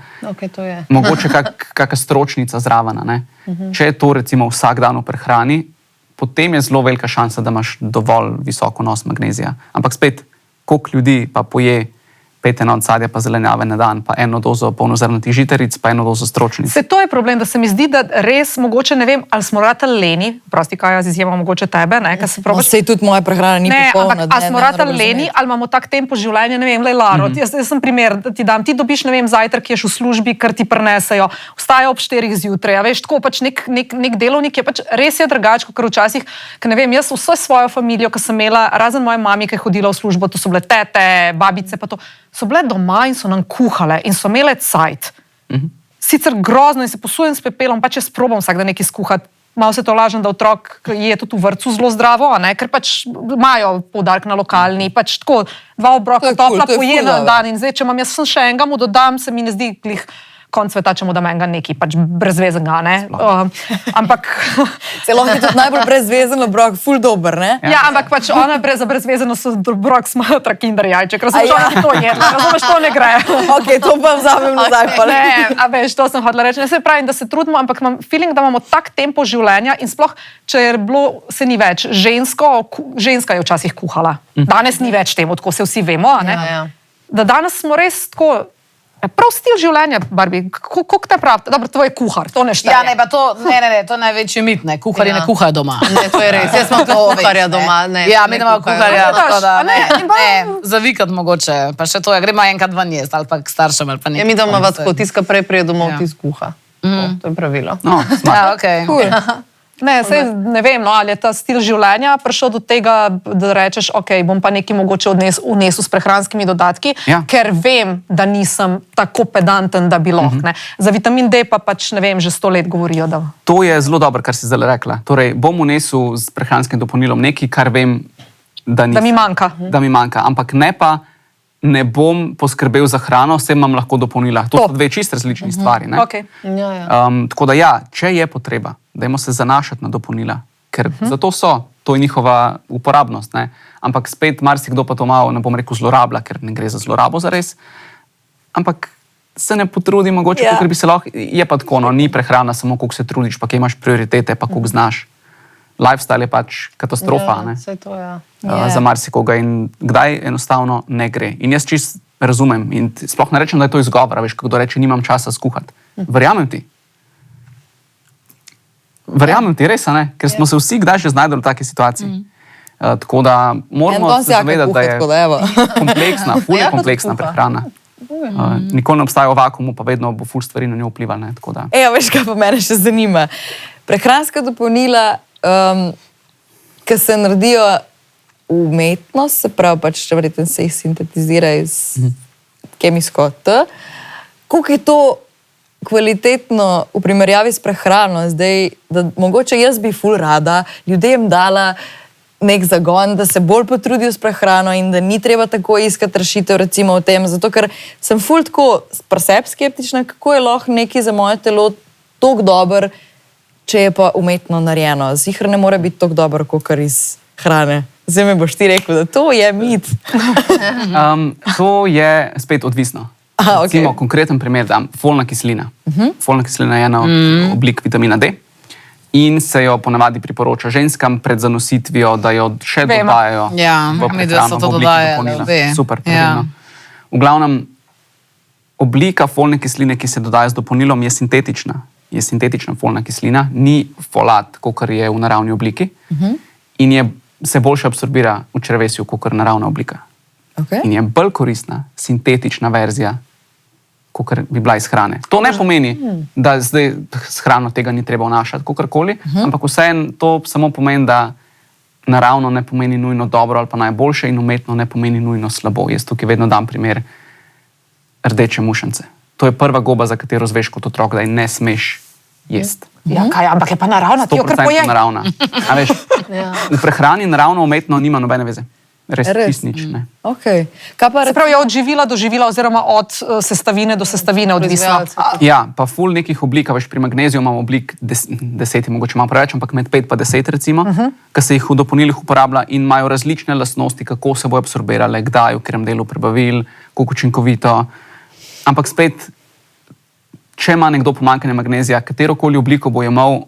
Mogoče kakšna stročnica zraven. Če je to recimo vsak dan v prehrani, potem je zelo velika šansa, da imaš dovolj visoko vnos magnezija. Ampak spet, koliko ljudi pa poje 5 enot sadja pa zelenjave na dan, pa 1 dozo polnozrnatih žitaric, pa 1 dozo stročnic.
Se to je problem, da se mi zdi, da res mogoče, ne vem, ali smo ratali leni, prosti kaj jaz izjemam mogoče tebe, ne, kaj se probaš.
Sej tudi moja prehrana ni popolna.
Ali smo ratali leni, ali imamo tak tempo življenja, ne vem, Laro, jaz sem primer, da ti dam, ti dobiš, ne vem, zajtrk, ješ v službi, kar ti prinesejo, vstaja ob 4 zjutraj, veš, tako pač nek delovnik je pač res je drugače, kot včasih, ker ne vem, jaz vso svojo familijo, ki sem imela, razen moje mami, ki je hodila v službo, to so bile tete, babice, pa to, so bile doma in so nam kuhale in so imele cajt. Sicer grozno in se posujem s pepelom, pa če sprobam vsak dan nekaj skuhati. Malo se to lažem, da otrok je tudi v vrtcu zelo zdravo, ker pač imajo poudarek na lokalni, pač tako 2 obroka topla poje na dan in zdaj, če imam jaz še enega mu dodam, se mi ne zdi glih konc sveta, če mu dam enega neki, pač brezvezenega, ne? Ampak...
Celo je tudi najbolj brezvezen obrok, ful dober, ne?
Ja, ampak pač ona za brezvezeno so obrok smatra kinder jajček, razumeš, to je, razumeš, to ne gre.
Ok, to pa vzamem nazaj, pa
ne. A veš, to sem hodila reči, ne se pravim, da se trudimo, ampak imam feeling, da imamo tak tempo življenja in sploh, če je bilo, se ni več, ženska je včasih kuhala. Danes ni več temu, tako se vsi vemo, ne? Da danes smo res tako, prav stil življenja, Barbie, kako te pravi? Dobro, to je kuhar, to ne šteje.
Ja, ne, pa to, to je največji mit, ne, kuharji ne kuhajo doma.
Ne, to je res, jaz imam kuharja doma, ne.
Ja, mi imamo kuharja, tako da, ne, za vikend mogoče, pa še to, gremo enkrat van jesti, ali pa k staršem, ali pa nekaj.
Ja, mi doma vas potiska prej domov tis kuha. To je pravilo.
Ja, okej.
Ne, sej, ne vem, no, ali je ta stil življenja prišel do tega, da rečeš, ok, bom pa nekaj mogoče vnesel s prehranskimi dodatki, ker vem, da nisem tako pedanten, da bi lahko. Za vitamin D pa pač, ne vem, že 100 let govorijo. Da...
To je zelo dobro, kar si zdaj rekla. Torej, bom vnesel s prehranskim dopolnilom nekaj, kar vem, da nisem. Da mi manjka. Ampak ne bom poskrbel za hrano, vsem imam lahko dopolnila. To so 2 čist različni stvari.
Okay.
Tako da ja, če je potreba, dajmo se zanašati na dopolnila, ker zato to je njihova uporabnost. Ne? Ampak spet marsikdo pa to malo, ne bom rekel, zlorablja, ker ne gre za zlorabo zares. Ampak se ne potrudi mogoče, ker bi se lahko, je pa tako, no, ni prehrana samo, koliko se trudiš, pa kje imaš prioritete, pa koliko znaš. Lifestyle je pač katastrofa, ne? Za marsikoga in kdaj enostavno ne gre. In jaz čist razumem in sploh ne rečem, da je to izgovor, veš, kdo reče, nimam časa skuhati. Verjamem ti. Verjamem ti, res, ne? Ker smo se vsi kdaj že znajdeli v taki situaciji. Tako da moramo se zavedati, da je kompleksna, ful je kompleksna prehrana. Nikoli ne obstaja v vakuumu, pa vedno bo ful stvari na njo vplivala, ne? Tako da...
Veš, kaj pa mene še zanima. Prehranska dopolnila, ki se naredijo umetnost, se pravi, pač, če verjetno se jih sintetizira iz kemijsko T, koliko je to kvalitetno v primerjavi s prehrano, zdaj, da mogoče jaz bi ful rada ljudem dala nek zagon, da se bolj potrudijo s prehrano in da ni treba tako iskati rešitev recimo v tem, zato ker sem ful tako preseb skeptična, kako je lahko nekaj za moje telo toliko dober, če je pa umetno narejeno. Ziher ne more biti toliko dobro, kot iz hrane. Zdaj mi boš ti rekel, da to je mit.
To je spet odvisno. Recimo, konkreten primer dam, folna kislina. Folna kislina je ena od oblik vitamina D in se jo ponavadi priporoča ženskam pred zanositvijo, da jo še dodajajo v prehrano, v obliki dopolnila. Super, pravilno. V glavnem, oblika folne kisline, ki se dodaja z dopolnilom, je sintetična. Je sintetična folna kislina, ni folat, kakor je v naravni obliki in se boljše absorbira v črevesju, kakor naravna oblika. In je bolj koristna sintetična verzija, kakor bi bila iz hrane. To ne pomeni, da zdaj s hrano tega ni treba vnašati, kakorkoli, ampak vseeno to samo pomeni, da naravno ne pomeni nujno dobro ali pa najboljše in umetno ne pomeni nujno slabo. Jaz tukaj vedno dam primer rdeče mušence. To je prva goba, za katero zveš kot otrok, da je ne smeš jesti.
Ja, kaj, ampak je pa naravna, ti jo kar pojej.
100% naravna. A veš, v prehrani naravno umetno nima nobene veze. Res nič, ne.
Se pravi, je od živila do živila oziroma od sestavine do sestavine odvisno.
Ja, pa ful nekih oblik, veš, pri magneziju imamo oblik 10, mogoče malo preveč, ampak med 5 pa 10 recimo, ki se jih v dopolnilih uporablja in imajo različne lastnosti, kako se bojo absorbirale, kdaj, v katerem delu prebavil, koliko učinkovito. Ampak spet, če ima nekdo pomanjkanje magnezija, katerokoli obliko bo jemal,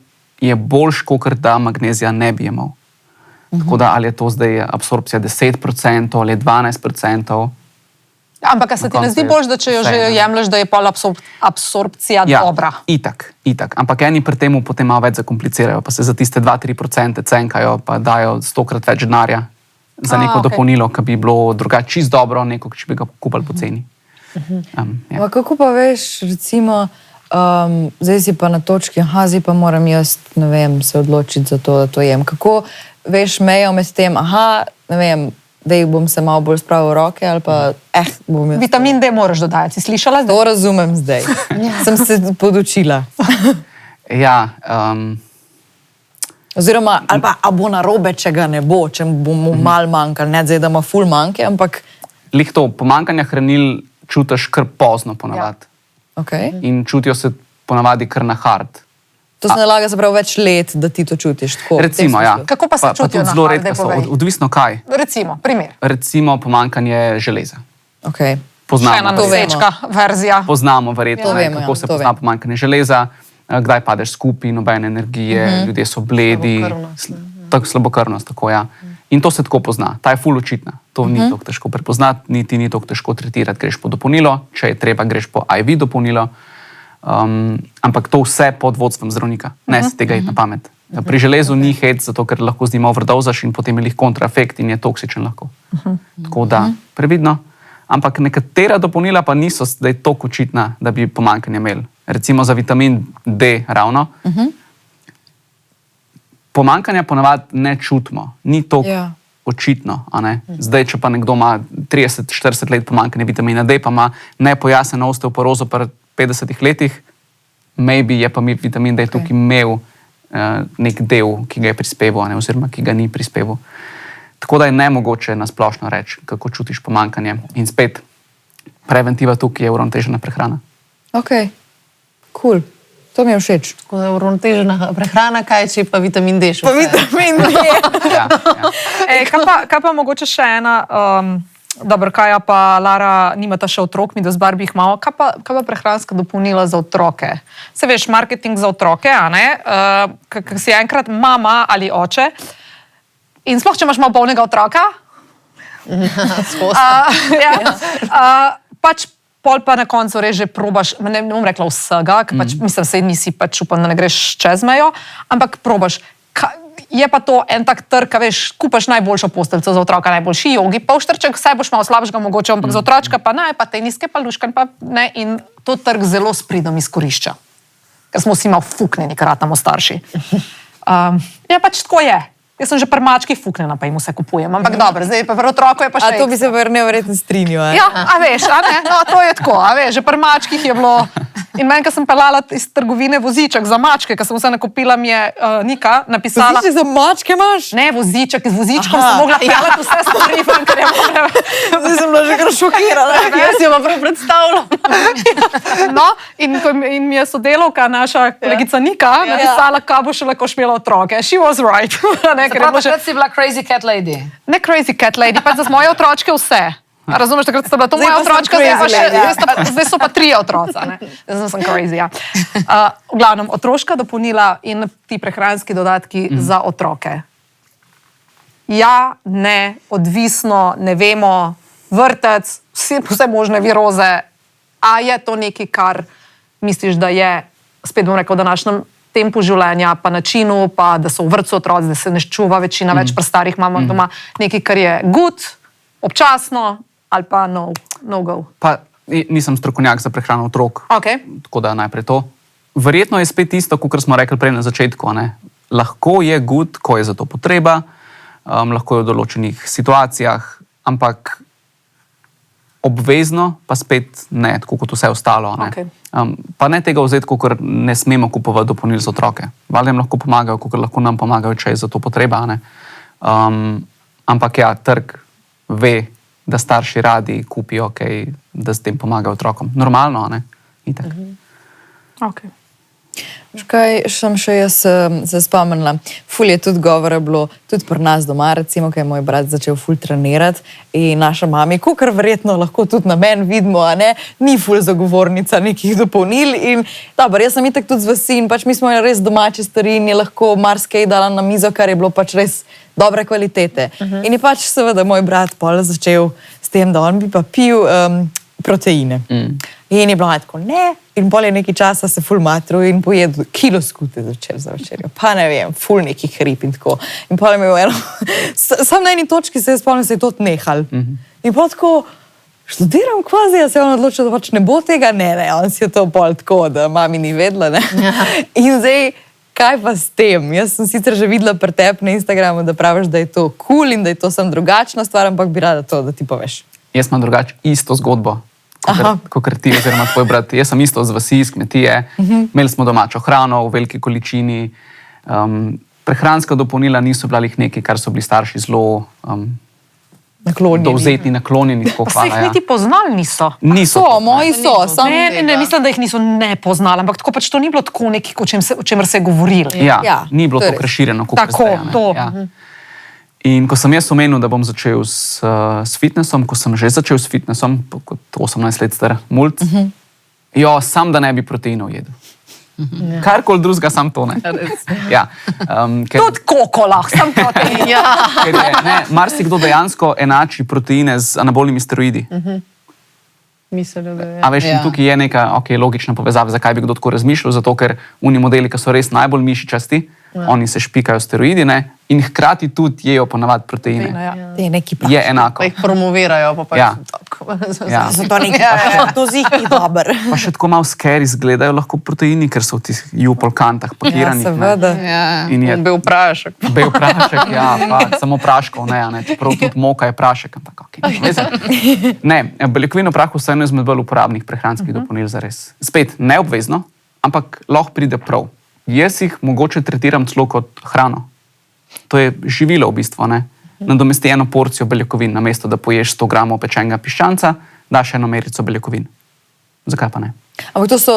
je boljš, kakor da magnezija ne bi jemal. Tako da, ali je to zdaj absorpcija 10% ali 12%,
Ampak se ti ne zdi bolj, da če jo že jemlješ, da je pol absorpcija dobra?
Itak. Ampak eni pri tem potem malo več zakomplicirajo, pa se za tiste 2-3% cenkajo, pa dajo 100-krat več denarja za neko dopolnilo, ki bi bilo drugače čisto dobro, neko, če bi ga kupili poceni.
Kako pa veš, recimo, zdaj si pa na točki, zdaj pa moram jaz, ne vem, se odločiti za to, da to jem. Kako veš mejo med tem, ne vem, da jih bom se malo bolj spravil v roke ali pa bom jaz...
Vitamin D moraš dodajati, si slišala zdaj?
To razumem zdaj. Sem se podučila. Oziroma, ali pa bo narobe, če ga ne bo, če bo mu mal manjkal, ne zdaj, da ima ful manjke, ampak...
Lih to, pomanjkanja hranil čutiš kar pozno ponavadi. In čutijo se ponavadi kar na hard.
To se nalaga se pravi več let, da ti to čutiš tako.
Recimo,
Kako pa se čutijo na hard?
Odvisno kaj.
Recimo, primer.
Recimo pomanjkanje železa.
Še ena nosečka verzija.
Poznamo verjetno, kako se pozna pomanjkanje železa, kdaj padeš skupaj, nobene energije, ljudje so bledi. Slabokrvnost, tako In to se tako pozna. Ta je ful očitna. To ni tako težko prepoznati, niti ni tako težko tretirati. Greš po dopolnilo, če je treba, greš po IV dopolnilo. Ampak to vse pod vodstvom zdravnika. Ne si tega iti na pamet. Pri železu ni hec, zato ker lahko z njim overdozaš in potem je kontraefekt in je toksičen lahko. Tako da, previdno. Ampak nekatera dopolnila pa niso zdaj toliko očitna, da bi pomanjkanje imeli. Recimo za vitamin D ravno. Pomanjkanja ponavadi ne čutimo. Ni toliko očitno. Zdaj, če pa nekdo ima 30-40 let pomanjkanje vitamina D, pa ima nepojasnjeno osteoporozo pri 50 letih, maybe je pa vitamin D tukaj imel nek del, ki ga je prispeval, oziroma ki ga ni prispeval. Tako da je nemogoče nasplošno reči, kako čutiš pomanjkanje. In spet, preventiva tukaj je uravnotežena prehrana.
Cool. To mi je všeč.
Tako da je uravnotežena prehrana, kaj če pa vitamin D še?
Pa vitamin D.
Kaj pa mogoče še ena... Dobro, Kaja pa Lara nimata še otrok, mi da z Barbie jih imamo. Kaj pa prehranska dopolnila za otroke? Se veš, marketing za otroke, ker si enkrat mama ali oče in sploh, če imaš malo bolnega otroka, pač pol pa na koncu res že probaš, ne bom rekla vsega, ker pač mislim, sej nisi pač upam, da ne greš čez mejo, ampak probaš. Je pa to en tak trg, veš, kupaš najboljšo posteljco za otroka, najboljši jogi, polštrček, vsaj boš malo slabšega mogoče, ampak za otročka pa ne, pa teniske, pa luškan, pa ne, in to trg zelo s pridom izkorišča. Ker smo vsi malo fukneni, ker ratamo starši. Pač tako je. Jaz sem že pri mačkih fuknjena, pa jim vse kupujem, ampak dobro, zdaj pa pri otroku je pa še...
A to bi se vrnil verjetno strinjal,
veš, no, to je tako, že pri mačkih je bilo... In meni, ko sem pelala iz trgovine voziček za mačke, ko sem vse nakupila, mi je Nika napisala...
Voziček za mačke imaš?
Ne, voziček, z vozičkom sem mogla pelati vse stvari, ker je mogla...
Zdaj sem bila že kar šokirala.
Jaz jo pa prav predstavljam.
No, in mi je sodelovka, naša kolegica Nika, napisala, kaj bo še lahko šmela otroke. She was right.
Takrat si bila crazy cat lady.
Ne crazy cat lady, pa za moje otročke vse. Razumeš, takrat sta bila to moja otročka, zdaj so pa 3 otroca. Zdaj sem crazy, v glavnem, otroška dopolnila in ti prehranski dodatki za otroke. Ne, odvisno, ne vemo, vrtec, vse možne viroze, a je to nekaj, kar misliš, da je, spet bom rekel, v današnjem tempu življenja, pa načinu, pa da so v vrtcu otroci, da se ne ščuva večina več pri starih mamah doma, nekaj, kar je good, občasno, ali pa no go.
Pa nisem strokovnjak za prehrano otrok, tako da najprej to. Verjetno je spet isto, kot smo rekli prej na začetku. Lahko je good, ko je za to potreba, lahko je v določenih situacijah, ampak obvezno pa spet ne, tako kot vse ostalo. Pa ne tega vzeti, kot ne smemo kupovati dopolnil za otroke. Valjda jim lahko pomagajo, kot lahko nam pomagajo, če je za to potreba. Ampak trg ve, da starši radi kupijo, da s tem pomagajo otrokom. Normalno, itak.
Kaj sem še jaz se spomnila? Ful je tudi govora bilo, tudi pri nas doma, recimo, kaj je moj brat začel ful trenirati in naša mami, kakor verjetno lahko tudi na meni vidimo, ni ful zagovornica nekih dopolnil in dobro, jaz sem itak tudi z vasi in pač mi smo res domači stari in je lahko marsikaj dala na mizo, kar je bilo pač res dobre kvalitete. In je pač seveda moj brat pol začel s tem, da on bi pa pil proteine. In je bilo tako, ne, in pol je nekaj časa se ful matru in pojedel kilo skute za večerjo. Pa ne vem, ful neki hrib in tako. In pol je imel eno, sam na eni točki se je spomnil, se je to nehal. In pol tako, študiram kvazi, a se je on odločil, da pač ne bo tega, ne, on si je to pol tako, da mami ni vedela, ne. In zdaj, kaj pa s tem? Jaz sem sicer že videla pri tebi na Instagramu, da praviš, da je to cool in da je to sem drugačna stvar, ampak bi rada to, da ti poveš.
Jaz imam drugače isto zgodbo, kot ti oziroma tvoj brat. Jaz sem isto z vasi, iz kmetije. Imeli smo domačo hrano v veliki količini. Prehranska dopolnila niso bila nekaj, kar so bili starši zelo dovzetni, naklonjeni.
Pa se jih niti poznali niso.
So, moji so.
Ne, mislim, da jih niso ne poznali, ampak tako pač to ni bilo tako nekaj, o čemer se je govorilo.
Ja, ni bilo to kreširjeno, kot
zdaj. Tako,
to. In ko sem jaz omenil, da bom začel s fitnessom, ko sem že začel s fitnessom, kot 18 let star mulc, sam da ne bi proteinov jedel. Karkoli drugega, sam to ne.
Tudi kokola, sam protein.
Marsikdo dejansko enači proteine z anabolnimi steroidi. A veš, in tukaj je neka logična povezava, zakaj bi kdo tako razmišljal, zato ker oni modeli, ki so res najbolj mišičasti, oni se špikajo steroidi, ne, in hkrati tudi jejo ponavadi proteine. Je enako.
Pa jih promovirajo, pa pač tako.
Zato to zih ni dober.
Pa še tako malo scary izgledajo lahko proteini, ker so v tih jupolkantah pakiranih.
Ja, seveda.
Bel prašek.
Bel prašek, pa samo praškov, ne, čeprav tudi moka je prašek, ampak ne, beljakovino v prahu so eno izmed bolj uporabnih prehranskih dopolnil zares. Spet, neobvezno, ampak lahko pride prav. Jaz jih mogoče tretiram celo kot hrano. To je živilo v bistvu, ne. Nadomesti eno porcijo beljakovin, namesto da poješ 100 gramov pečenega piščanca, daš eno merico beljakovin. Zakaj pa ne?
Ampak to so,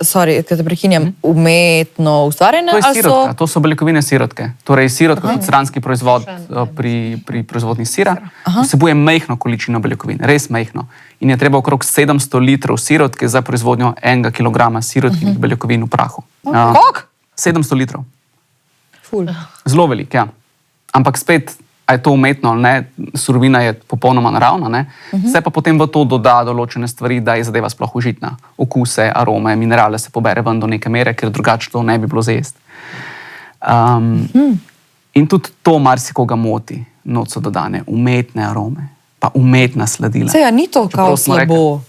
sorry, kad te prekinjam, umetno ustvarjene?
To je sirotka, to so beljakovine sirotke. Torej sirotka kot stranski proizvod pri proizvodnji sira vsebuje majhno količino beljakovin, res majhno. In je treba okrog 700 litrov sirotke za proizvodnjo 1 kilograma sirotkinih beljakovin v prahu.
Koliko?
700 litrov.
Ful.
Zelo velik, ja. Ampak spet, a je to umetno ali ne, surovina je popolnoma naravna, ne? Se pa potem v to doda določene stvari, da je zadeva sploh užitna. Okuse, arome, minerale se pobere ven do neke mere, ker drugače to ne bi bilo za jesti. In tudi to marsikoga moti, noč so dodane umetne arome, pa umetna sladila.
Seja, ni to kao slabo,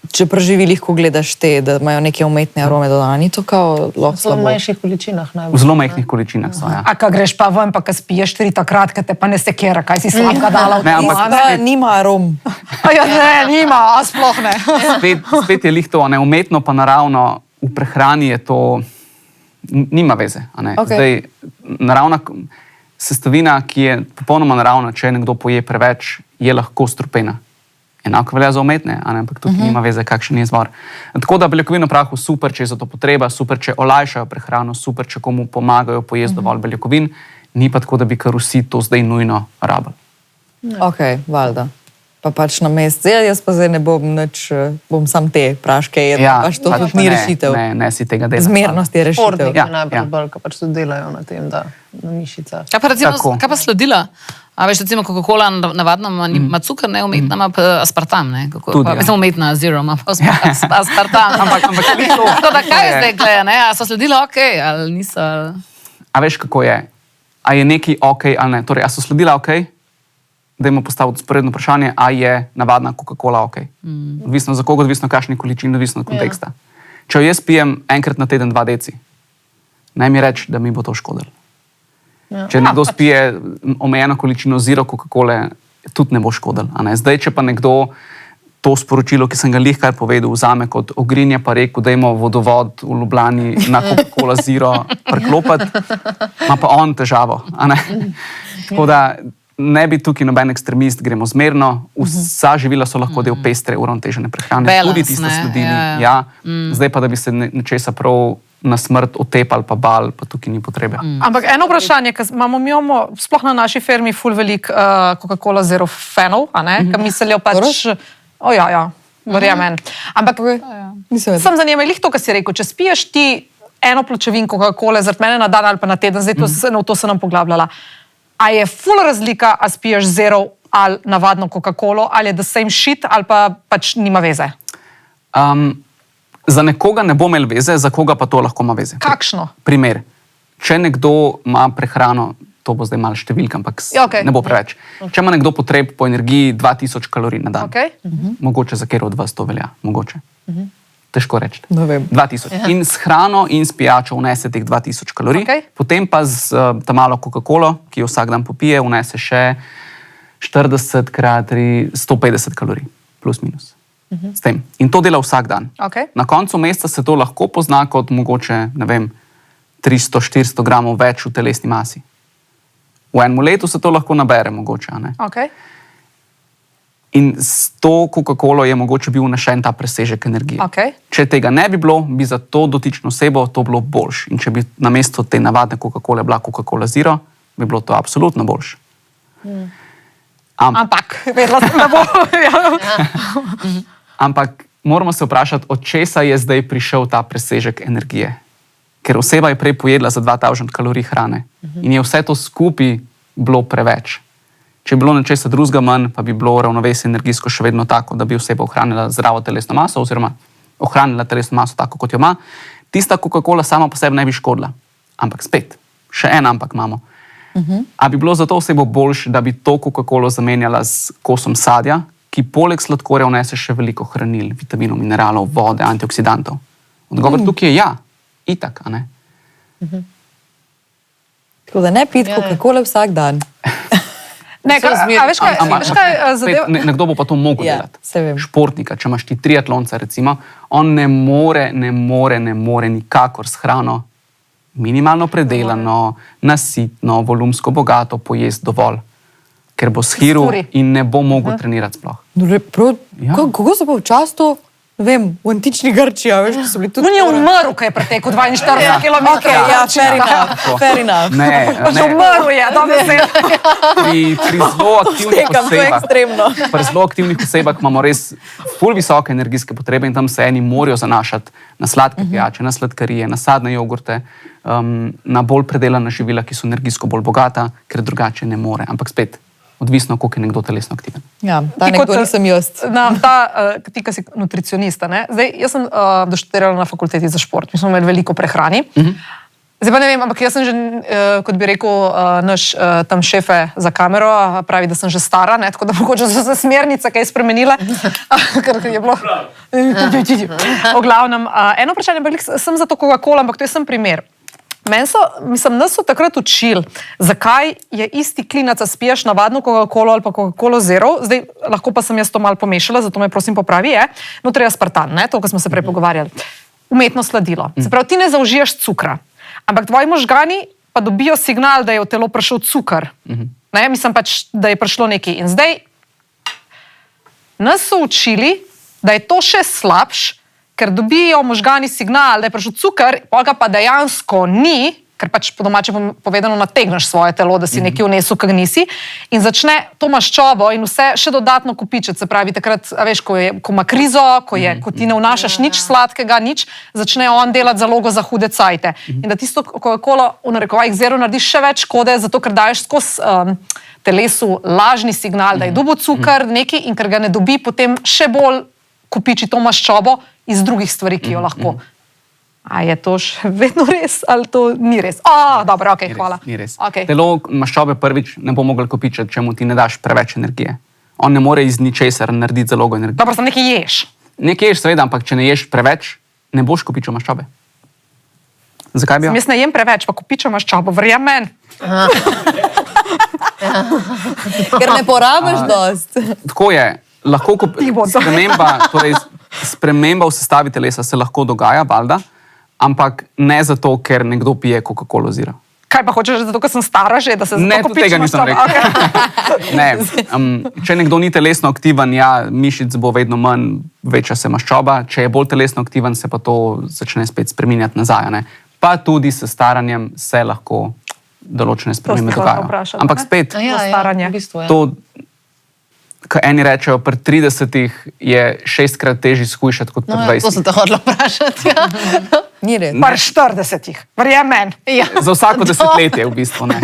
če pri živilih, ko gledaš te, da imajo neke umetne arome dodane, ni to kao lahko slabo.
V manjših količinah najbolj.
V zelo majhnih količinah so, ja.
A ko greš pa ven, pa ko spiješ 3 takrat, ko te pa ne sekera, kaj si slabega dala v
to? Nima arom.
Ne, nima, a sploh ne.
Spet je lih to, umetno pa naravno, v prehrani je to, nima veze. Zdaj, naravna sestavina, ki je popolnoma naravna, če nekdo poje preveč, je lahko strupena. Enako velja za umetne, ampak tukaj nima veze, kakšen je izvor. Tako da beljakovin v prahu super, če je za to potreba, super, če olajšajo prehrano, super, če komu pomagajo pojesti dovolj beljakovin, ni pa tako, da bi kar vsi to zdaj nujno rabili.
Ok, valjda. Pa pač na mest. Jaz pa zdaj ne bom nič, bom sam te praške jedla, pač to tudi ni rešitev.
Ne si tega dela.
Zmernost je rešitev.
Športniki najbolj bolj, ko pač tudi delajo na tem, da na mišicah.
Kaj pa sladila? A veš, recimo Coca-Cola navadno ima cukor, ne, umetna ima aspartam, ne? Mislim, umetna zero ima aspartam. Ampak to da kaj zdaj gleda, ne? A so sladila okej, ali niso?
A veš, kako je? A je neki okej ali ne? Torej, a so sladila okej? Dajmo postaviti sporedno vprašanje, a je navadna Coca-Cola okej? Odvisno za koga, odvisno kakšni količini, odvisno od konteksta. Če jo jaz pijem enkrat na teden 2 deci, naj mi reči, da mi bo to škodilo. Če nekdo spije omejeno količino zero Coca-Cole, tudi ne bo škodilo. Zdaj, če pa nekdo to sporočilo, ki sem ga lihkar povedal, vzame kot ogrinje, pa rekel, dajmo vodovod v Ljubljani na Coca-Cola zero preklopiti, ima pa on težavo. Tako da ne bi tukaj noben ekstremist, gremo zmerno. Vsa živila so lahko del pestre, uravnotežene prehrane. Tudi tisto sledili. Zdaj pa, da bi se nečesa prav na smrt otepali pa bal, pa tukaj ni potrebe.
Ampak eno vprašanje, ker imamo sploh na naši firmi ful velik Coca-Cola Zero fanov, ki mislijo pač... verjamem. Ampak sem zanimaj, lih to, kar si rekel, če spiješ ti eno pločevin Coca-Cole zaradi mene na dan ali pa na teden, zdaj to se nam poglabljala. A je ful razlika, a spiješ zero ali navadno Coca-Colo, ali je the same shit, ali pa pač nima veze?
Za nekoga ne bo imel veze, za koga pa to lahko ima veze.
Kakšno?
Primer. Če nekdo ima prehrano, to bo zdaj malo številka, ampak ne bo preveč. Če ima nekdo potreb po energiji 2000 kalorij na dan, mogoče za kjer od vas to velja, mogoče. Težko reči. 2000. In s hrano in s pijačo vnese teh 2000 kalorij, potem pa z ta malo Coca-Colo, ki jo vsak dan popije, vnese še 40 krat 150 kalorij, plus minus. S tem. In to dela vsak dan. Na koncu meseca se to lahko pozna kot mogoče, ne vem, 300-400 gramov več v telesni masi. V enem letu se to lahko nabere, mogoče. In s to Coca-Colo je mogoče bil vnešen ta presežek energije. Če tega ne bi bilo, bi za to dotično osebo to bilo boljše. In če bi namesto te navadne Coca-Cole bila Coca-Cola Zero, bi bilo to absolutno boljše.
Ampak, vedela sem, da bo.
Ampak moramo se vprašati, od česa je zdaj prišel ta presežek energije. Ker oseba je prej pojedla za 2000 kalorij hrane in je vse to skupaj bilo preveč. Če bi bilo nečesa drugega manj, pa bi bilo ravnovesje energijsko še vedno tako, da bi oseba ohranila zdravo telesno maso oziroma ohranila telesno maso tako, kot jo ima, tista Coca-Cola sama po sebi ne bi škodila. Ampak spet, še en ampak imamo. A bi bilo za to osebo boljše, da bi to Coca-Colo zamenjala z kosom sadja, ki poleg sladkorja vnese še veliko hranil, vitaminov, mineralov, vode, antioksidantov? Odgovor tukaj je ja. Itak, a ne?
Tako da ne piti Coca-Cole vsak dan.
Nekdo bo pa to mogel delati. Športnika, če imaš ti triatlonca, recimo, on ne more nikakor s hrano minimalno predelano, nasitno, volumsko bogato pojesti dovolj, ker bo shiril in ne bo mogel trenirati sploh.
Kako so pa včasih to, ne vem, v antični Grčiji, veš, ko so bili tudi...
On je umrl, ko je pretekel 42 km.
Ja, fair enough.
Pač umrl je, dobro se.
Pri zelo aktivnih osebah imamo res ful visoke energijske potrebe in tam se eni morajo zanašati na sladke pijače, na sladkarije, na sadne jogurte, na bolj predelana živila, ki so energijsko bolj bogata, ker drugače ne more. Ampak spet, odvisno, koliko je nekdo telesno aktiven.
Ja, ta nekdo nisem jaz.
Ti, ki si nutricionista, ne? Zdaj, jaz sem doštudirala na fakulteti za šport. Mi smo imeli veliko prehrani. Zdaj pa ne vem, ampak jaz sem že, kot bi rekel, naš tam šefe za kamero, pravi, da sem že stara, ne? Tako da mogoče so se smernice kaj spremenile. Ker je bilo... V glavnem, eno vprašanje, sem za to Coca-Cola, ampak to je sem primer. Nas so takrat učili, zakaj je isti klinac, a spiješ navadno Coca-Colo ali pa Coca-Colo Zero, zdaj lahko pa sem jaz to malo pomešala, zato me prosim popravi, notri je aspartan, to, ko smo se prej pogovarjali. Umetno sladilo. Se pravi, ti ne zaužiješ cukra, ampak tvoji možgani pa dobijo signal, da je v telo prišel cukor. Mislim pač, da je prišlo nekaj. In zdaj nas so učili, da je to še slabš, ker dobijo možgani signal, da je prišel cukor, pa dejansko ni, ker pač po domače povedano nategneš svoje telo, da si nekaj vnesel, kar nisi, in začne to maščobo in vse še dodatno kopičiti. Se pravi, takrat, veš, ko ima krizo, ko ti ne vnašaš nič sladkega, nič, začne on delati zalogo za hude cajte. In da tisto Coca-Cola v narekovajih Zero narediš še več škode, zato ker daješ skozi telesu lažni signal, da je dobil cukor nekaj in ker ga ne dobi, potem še bolj kopiči to maščobo iz drugih stvari, ki jo lahko. A je to še vedno res ali to ni res? Dobro, ok, hvala.
Ni res. Telo maščobe prvič ne bo mogel kopičati, če mu ti ne daš preveč energije. On ne more iz ničesar narediti zalogo energije.
Dobro, sem nekaj ješ.
Nekaj ješ, seveda, ampak če ne ješ preveč, ne boš kopičil maščobe. Zakaj bi jo?
Jaz ne jem preveč, pa kopičil maščobo, verjamem.
Ker ne porabiš dost.
Tako je. Lahko sprememba v sestavi telesa se lahko dogaja, valjda, ampak ne zato, ker nekdo pije Coca-Colo Zero.
Kaj pa hočeš, zato, ker sem stara že, da se zato kopičim?
Ne, tega nisem rekel. Ne, če nekdo ni telesno aktiven, mišic bo vedno manj, večja se maščoba, če je bolj telesno aktiven, se pa to začne spet spreminjati nazaj. Ne? Pa tudi s staranjem se lahko določene spremembe dogajajo. Ampak spet, to... Ko eni rečejo, pri 30-ih je 6-krat težji shujšati kot pri 20-ih.
To sem te hodila vprašati,
Ni res.
Pri 40-ih, verjamem.
Za vsako desetletje v bistvu, ne.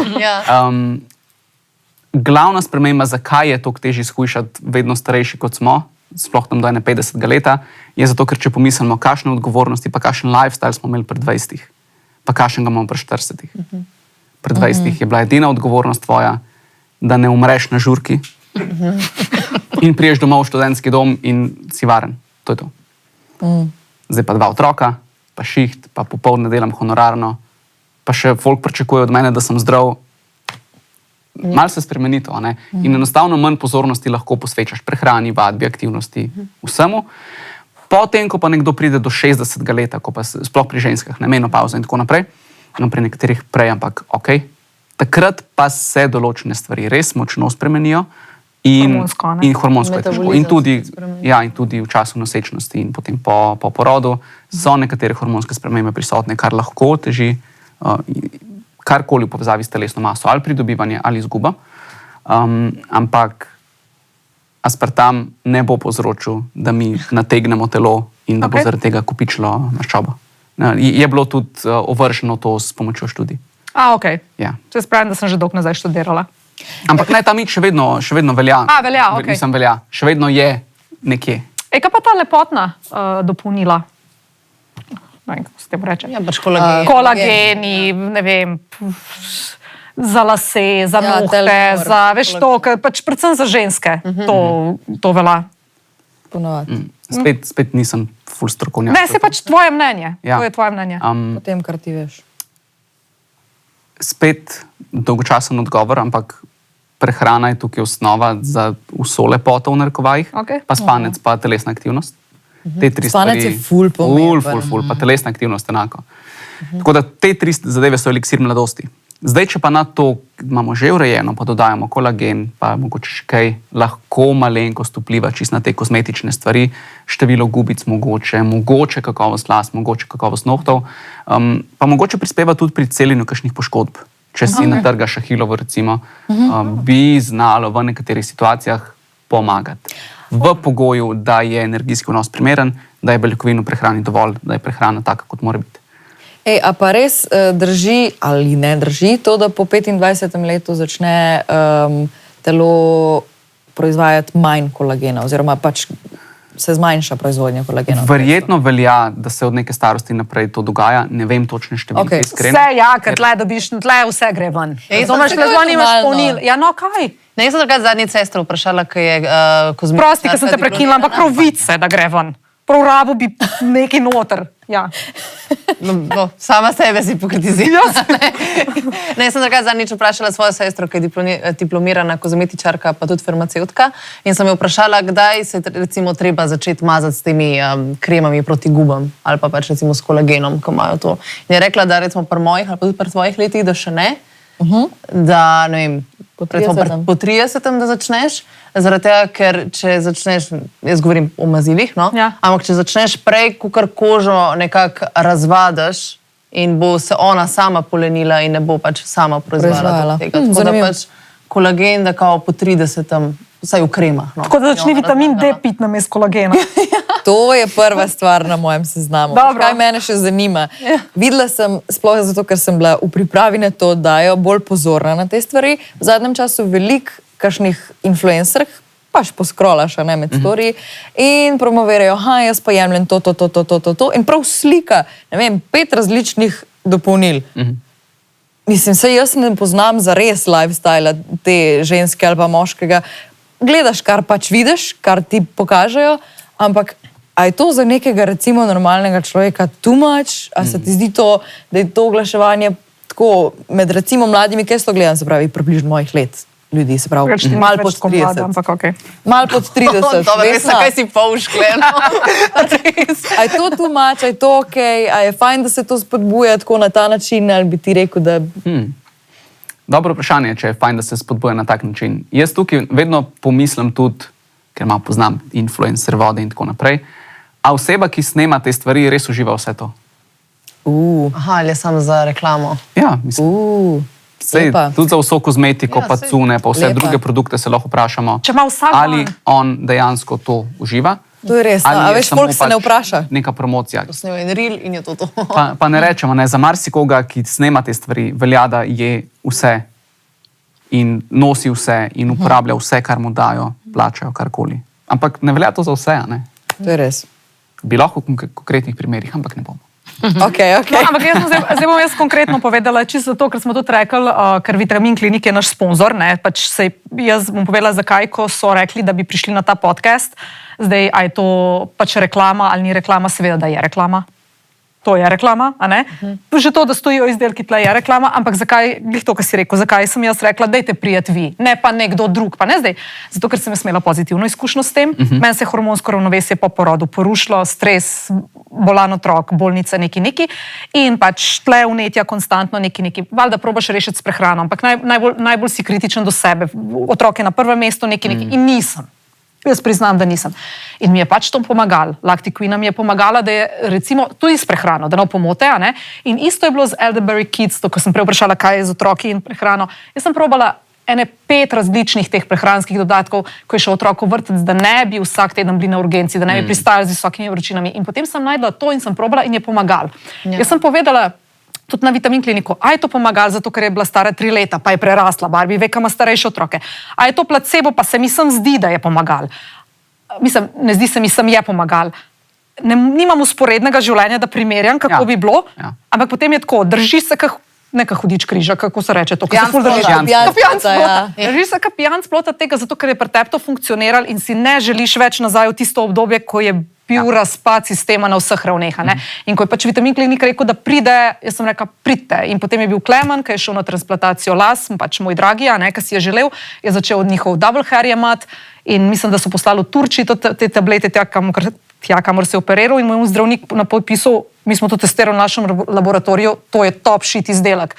glavna sprememba, zakaj je to težje izhujšati vedno starejši kot smo, sploh tam do 51 leta, je zato, ker če pomislimo, kakšne odgovornosti, pa kakšen lifestyle smo imeli pred 20, pa kakšen ga imamo pred 40. Pred 20 je bila edina odgovornost tvoja, da ne umreš na žurki in priješ domov v študentski dom in si varen. To je to. Zdaj pa 2 otroka, pa šiht, pa popoldne delam honorarno, pa še folk pričakuje od mene, da sem zdrav. Malo se spremeni to, ne? In enostavno manj pozornosti lahko posvečaš prehrani, vadbi, aktivnosti, vsemu. Potem, ko pa nekdo pride do 60 leta, ko pa sploh pri ženskah, ne, menopauza in tako naprej, pri nekaterih prej, ampak ok, takrat pa se določene stvari res močno spremenijo in hormonsko je težko. In tudi v času nosečnosti in potem po porodu so nekatere hormonske spremembe prisotne, kar lahko teži karkoli v povezavi s telesno maso, ali pridobivanje, ali izguba. Ampak aspartam ne bo povzročil, da mi nategnemo telo in da bo zaradi tega kopičilo maščobo. Je bilo tudi ovrženo to s pomočjo študij.
Ok.
Ja.
Če spravim, da sem že dolgo nazaj študirala.
Ampak ne, ta mit še vedno velja.
Velja, ok.
Mislim, velja. Še vedno je nekje.
Kaj pa ta lepotna dopolnila? Kako se tem reče?
Ja, pač kolageni.
Kolageni, ne vem, za lase, za nohte, za, veš to, pač predvsem za ženske to velja.
Ponovadi.
Spet nisem ful strokovnjak.
Ne, se pač tvoje mnenje. To je tvoje mnenje.
Potem, kar ti veš.
Spet dolgočasen odgovor, ampak prehrana je tukaj osnova za vso lepoto v narekovajih, pa spanec, pa telesna aktivnost. Te 3
spanec
stvari,
je ful pomemben.
Ful, pa telesna aktivnost enako. Tako da te 3 zadeve so eliksir mladosti. Zdaj, če pa na to imamo že urejeno, pa dodajamo kolagen, pa mogoče še kaj, lahko malenkost vpliva čisto na te kozmetične stvari, število gubic mogoče kakovost las, mogoče kakovost nohtov, pa mogoče prispeva tudi pri celjenju kakšnih poškodb. Če si natrgaš ahilovo, recimo, bi znalo v nekaterih situacijah pomagati. V pogoju, da je energijski vnos primeren, da je beljakovin v prehrani dovolj, da je prehrana taka, kot mora biti.
A pa res drži ali ne drži to, da po 25. letu začne telo proizvajati manj kolagena, oziroma pač se zmanjša proizvodnja kolagena?
Verjetno velja, da se od neke starosti naprej to dogaja. Ne vem točne številke, iskreno.
Vse, ker tle dobiš, tle vse gre ven. Razumeš, tle zvon imaš polnil. Ja, no, kaj?
Ne, jaz sem takrat zadnji sestro vprašala, kaj je kozmetična.
Prosti, ker sem te prekinila, ampak prav vice, da gre ven. Prav rabo bi nekaj noter. Ja.
No, sama sebe si pokritiziraš. Ne, jaz sem takrat zadnjič vprašala svojo sestro, ki je diplomirana kozmetičarka, pa tudi farmacevtka, in sem jo vprašala, kdaj se recimo treba začeti mazati s temi kremami proti gubam ali pa pač recimo s kolagenom, ko imajo to. In je rekla, da recimo pri mojih ali pa tudi pri tvojih letih, da še ne, da ne vem, po 30. da začneš, zaradi tega, ker če začneš, jaz govorim o mazilih, no? Ampak če začneš prej, kakor kožo nekako razvadaš in bo se ona sama polenila in ne bo pač sama proizvala tega. Tako da pač kolagen, da kao po 30. vsaj v kremah. No?
Tako da začni vitamin D piti namesto kolagena.
To je prva stvar na mojem seznamu. Kaj mene še zanima? Videla sem, sploh zato, ker sem bila v pripravi na to, da jo bolj pozorna na te stvari. V zadnjem času veliko kakšnih influencerk, pač poskrolaš med storiji in promovirajo, jaz pa jemljem to. In prav slika, ne vem, 5 različnih dopolnil. Mislim, saj jaz ne poznam za res lifestyle te ženske ali pa moškega. Gledaš, kar pač vidiš, kar ti pokažejo, ampak a je to za nekega recimo normalnega človeka too much? A se ti zdi to, da je to oglaševanje tako med recimo mladimi, kaj to gledam, se pravi, približno mojih let ljudi, se pravi, malo pod 30. Malo pod 30.
Veš, kaj si pouškljeno.
A je to too much, a je to okej, a je fajn, da se to spodbuja tako na ta način, ali bi ti rekel, da...
Dobro vprašanje, če je fajn, da se spodbuja na tak način. Jaz tukaj vedno pomislim tudi, ker malo poznam influencer vode in tako naprej, a oseba, ki snema te stvari, res uživa vse to.
Aha, ali je samo za reklamo?
Ja, mislim. Tudi za vso kozmetiko, pa cune, pa vse druge produkte se lahko vprašamo, ali on dejansko to uživa.
To je res, a veš, folk se ne vpraša.
Neka promocija.
Posnel en reel in je to.
Pa ne rečemo, za marsikoga, ki snema te stvari, velja, da je vse in nosi vse in uporablja vse, kar mu dajo, plačajo karkoli. Ampak ne velja to za vse, a ne?
To je res.
Bi lahko v konkretnih primerih, ampak ne bomo.
Okay.
No, ampak zdaj bom jaz konkretno povedala, čisto zato, ker smo tudi rekli, ker Vitamin Klinik je naš sponzor, ne, pač jaz bom povedala, zakaj, ko so rekli, da bi prišli na ta podcast. Zdaj, a je to pač reklama ali ni reklama, seveda, da je reklama. To je reklama, a ne? Že to, da stojijo izdelki, tle je reklama, ampak zakaj, glih to, kar si rekel, zakaj sem jaz rekla, dajte prijeti vi, ne pa nekdo drug, pa ne zdaj. Zato, ker sem imela pozitivno izkušnjo s tem, meni se je hormonsko ravnovesje po porodu porušilo, stres, bolan otrok, bolnica, neki in pač tle vnetja konstantno neki. Valjda probaš rešiti s prehrano, ampak najbolj si kritičen do sebe. Otrok je na prvem mestu, neki in nisem. Jaz priznam, da nisem. In mi je pač to pomagalo. Lactiquina mi je pomagala, da je recimo tudi s prehrano, da ne pomote, a ne? In isto je bilo z Elderberry Kids, to, ko sem prej vprašala, kaj je z otroki in prehrano. Jaz sem probala 5 različnih teh prehranskih dodatkov, ko je šel otrok v vrtec, da ne bi vsak teden bili na urgenci, da ne bi pristajali z visokimi vročinami. In potem sem najdla to in sem probala in je pomagalo. Ja. Jaz sem povedala tudi na Vitamin Kliniku, a je to pomagalo, zato ker je bila stara 3 leta, pa je prerasla, Barbie ve, kam ima starejše otroke. A je to placebo, pa se mi zdi, da je pomagalo. Mislim, ne zdi se mi, je pomagalo. Nimam usporednega življenja, da primerjam, kako bi bilo, ampak potem je tako, držiš se neka hudič križa, kako se reče to, ko se ful držiš. Držiš se kot pijanc plota tega, zato ker je pri tebi to funkcioniralo in si ne želiš več nazaj v tisto obdobje, ko je bil razpad sistema na vseh ravneh. In ko je pač Vitamin Klinik rekel, da pride, jaz sem rekla, pridite. In potem je bil Klemen, ki je šel na transplantacijo las, pač moj dragi, ki si je želel, je začel od njihov double hair jemati in mislim, da so poslali v Turčiji te tablete tja, kamor se je operiral in moj zdravnik na podpisu, mi smo to testirali v našem laboratoriju, to je top shit izdelek.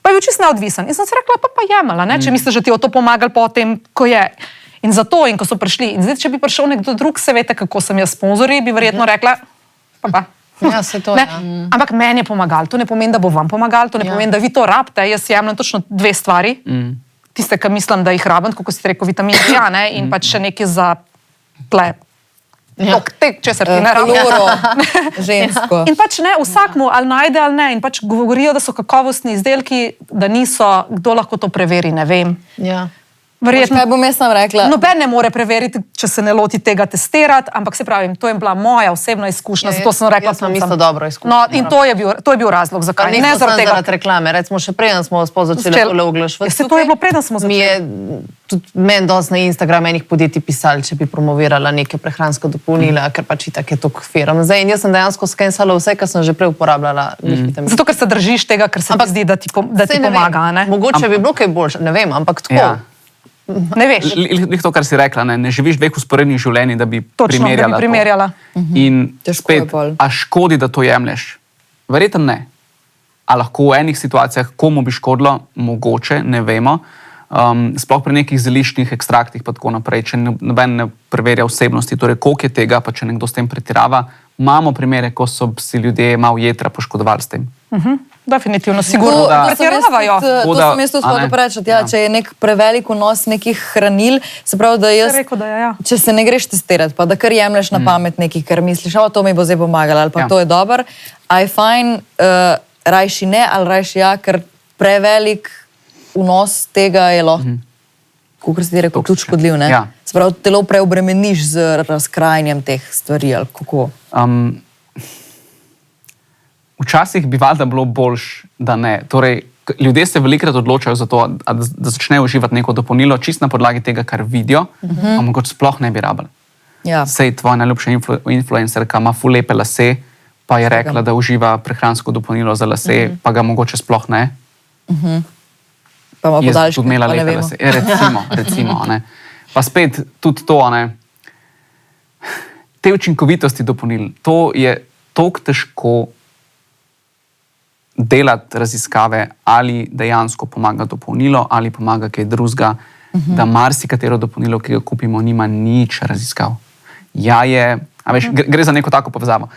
Pa je bil čisto neodvisen. In sem se rekla, pa jemala, če misliš, da ti je to pomagal potem, ko je. In zato, in ko so prišli, in zdaj, če bi prišel nekdo drug, se veste, kako sem jaz sponzorji, bi verjetno rekla, pa.
Ja, se to,
Ampak meni je pomagalo. To ne pomeni, da bo vam pomagalo, to ne pomeni, da vi to rabite. Jaz jemljem točno 2 stvari. Tiste, ki mislim, da jih rabim, kako si rekel, vitamin D, in pač še nekaj za tle. Česar ti ne rabiš.
Žensko.
In pač ne, vsakmu ali najde ali ne. In pač govorijo, da so kakovostni izdelki, da niso, kdo lahko to preveri, ne vem.
Ja.
Verjetno, kaj bom jaz sam rekla?
Noben ne more preveriti, če se ne loti tega testirati, ampak se pravim, to je bila moja osebna izkušnja, zato sem rekla,
da sem isto dobro izkušnja.
No, in to je bil razlog, zakaj.
Ne zaradi reklame, recimo še preden smo začeli tole oglaševati.
To je bilo preden smo začeli.
Mi je tudi meni dosti na Instagram enih podjetij pisali, če bi promovirala neke prehranske dopolnila, ker pač itak je toliko firm. Zdaj, in jaz sem dejansko skensala vse, kar sem že prej uporabljala.
Zato, ker se držiš tega, ker se ti zdi, da ti pomaga.
Mogoče bi bilo kaj boljše, ne vem, ampak tako.
Ne veš.
To, kar si rekla, ne živiš 2 usporednih življenj, da bi primerjala. In spet, a škodi, da to jemlješ? Verjetno ne. A lahko v enih situacijah komu bi škodilo? Mogoče, ne vemo. Sploh pri nekih zeliščnih ekstraktih pa tako naprej, če noben ne preverja osebnosti, torej koliko je tega, pa če nekdo s tem pretirava. Imamo primere, ko so si ljudje malo jetra poškodovali s tem.
Definitivno, sigurno, da pretiravajo.
To sem jaz tudi hotel reči, če je nek prevelik vnos nekih hranil, se pravi, da jaz, če se ne greš testirati, pa da kar jemlješ na pamet nekih, ker misliš, to mi bo zdaj pomagalo, ali pa to je dober, a je fajn, rajši ne, ali rajši ja, ker prevelik vnos tega je lahko, kako si ti rekel, tudi škodljiv, ne? Se pravi, telo preobremeniš z razkrajanjem teh stvari, ali kako?
Včasih bi valjda bilo boljš, da ne. Torej, ljudje se velikokrat odločajo za to, da začnejo uživati neko dopolnilo, čist na podlagi tega, kar vidijo, a mogoče sploh ne bi rabili. Sej tvoja najljubša influencerka ima ful lepe lase, pa je rekla, da uživa prehransko dopolnilo za lase, pa ga mogoče sploh ne.
Pa ima podaljške,
pa ne vemo. Recimo, ne. Pa spet tudi to, ne. Te učinkovitosti dopolnil, to je toliko težko delati raziskave, ali dejansko pomaga dopolnilo, ali pomaga kaj drugega, da marsikatero dopolnilo, ki ga kupimo, nima nič raziskav. Gre za neko tako povezavo.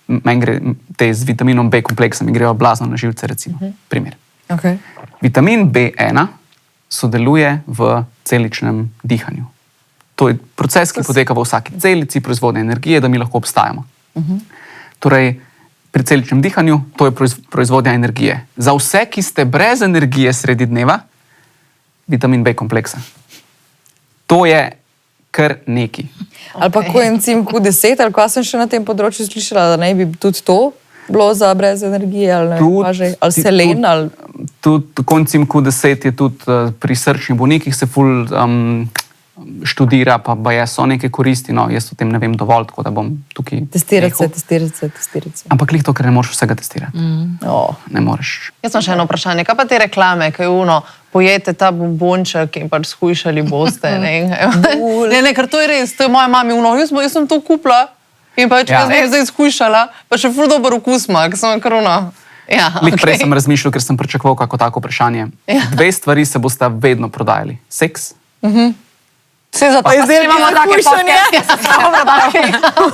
Meni gre te z vitaminom B kompleksom, mi grejo blazno na živce, recimo. Primer. Vitamin B1 sodeluje v celičnem dihanju. To je proces, ki poteka v vsaki celici, proizvodnje energije, da mi lahko obstajamo. Torej, pri celičnem dihanju, to je proizvodnja energije. Za vse, ki ste brez energije sredi dneva, vitamin B kompleksa. To je kar neki.
Ali pa koencim Q10, ali kaj sem še na tem področju slišala, da ne bi tudi to bilo za brez energije, ali ne vem, ali selen, ali...
Tudi koencim Q10 je tudi pri srčnih bolnikih se ful študira, pa so neke koristi, no, jaz o tem ne vem dovolj, tako da bom tukaj
testirati se.
Ampak lih to, ker ne moreš vsega testirati. Ne moreš.
Jaz sem še eno vprašanje, kaj pa te reklame, kaj pojete ta bombonček in pač skušali boste, ne, ker to je res, to je moja mami, jaz sem to kupila in pač jaz sem zdaj skušala, pa še ful dober okus ima, ker sem kar
Lih prej sem razmišljal, ker sem pričakoval kako tako vprašanje. Dve stvari se bosta vedno prodajali. Seks.
Vse zato, da imamo take podcast.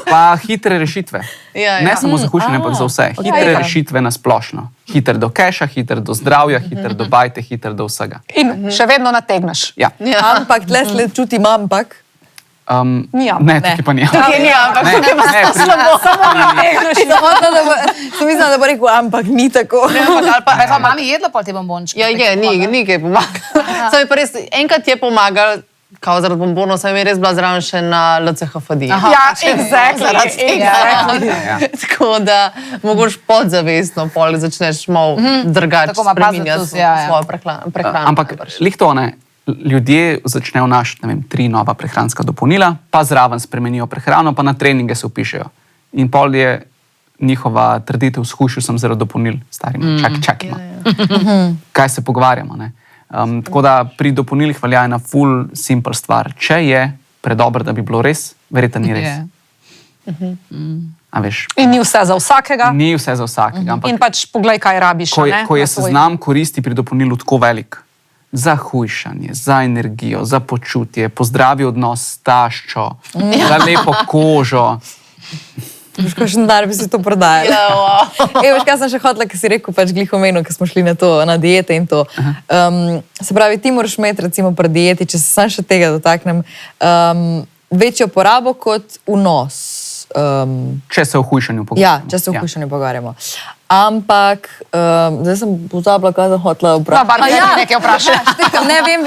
Pa hitre rešitve. Ne samo za hujšanje, ampak za vse. Hitre rešitve na splošno. Hiter do keša, hiter do zdravja, hiter do bajte, hiter do vsega.
In še vedno nategneš.
Ja.
Ampak tle sled čutim ampak.
Ne, tukaj pa ni.
Tukaj ni ampak, tukaj pa slabo.
Samo nategneš.
Sem mislila, da bo rekel, ampak ni tako.
Pa mami jedla pa te bombončke?
Ja, ni kaj pomaga. Enkrat je pomagal, kao zaradi bombonov, sem je res bila zraven še na LCHFD.
Ja, exactly.
Tako da mogoče podzavestno pol začneš malo drugače spreminjati svojo prehrano.
Ampak lih to ne, ljudje začnejo našiti, ne vem, 3 nova prehranska dopolnila, pa zraven spremenijo prehrano, pa na treninge se vpišejo. In pol je njihova trditev, skušal sem zaradi dopolnil, starima, čakima. Kaj se pogovarjamo, ne? Tako da pri dopolnilih velja ena full simple stvar. Če je predober, da bi bilo res, verjetno ni res. A veš?
In ni vse za vsakega.
Ni vse za vsakega.
In pač poglej, kaj rabiš.
Ko je seznam koristi pri dopolnilu tako velik, za hujšanje, za energijo, za počutje, pozdravi odnos s taščo, za lepo kožo.
Veš, kakšen dar bi si to prodajal. Veš, kaj sem še hotela, ki si rekel, pač glih omenil, ko smo šli na diete in to. Se pravi, ti moraš imeti recimo pri dieti, če se sam še tega dotaknem, večjo porabo kot vnos.
Če se o hujšanju pogovarjamo.
Ja, če se o hujšanju pogovarjamo. Ampak, zdaj sem pozabila, kaj sem hotela vprašati.
Nekaj vprašaj.
Ne, vem.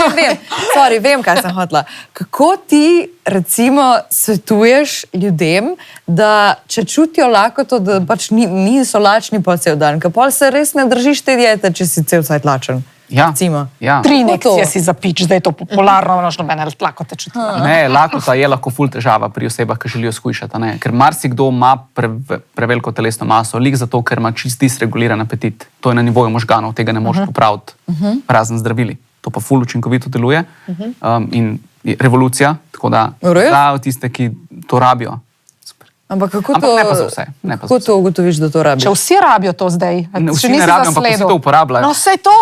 Sorry, vem, kaj sem hotela. Kako ti, recimo, svetuješ ljudem, da če čutijo lakoto, da pač niso lačni po cel dan, ker pol se res ne držiš te diete, če si cel cajt lačen.
Ja.
3 nekcije si zapič, zdaj je to popularno, nobene lakote čuti.
Ne, lakota je lahko ful težava pri osebah, ki želijo shujšati, ne? Ker marsikdo ima preveliko telesno maso, lik zato, ker ima čist disreguliran apetit. To je na nivoju možganov, tega ne moreš popraviti razen zdravili. To pa ful učinkovito deluje in revolucija, tako da za tiste, ki to rabijo.
Ampak kako
ne pa za vse.
Kako to ugotoviš, da to rabiš?
Če vsi rabijo to zdaj,
vsi ne rabijo, ampak vsi to uporabljajo.
No, vse to.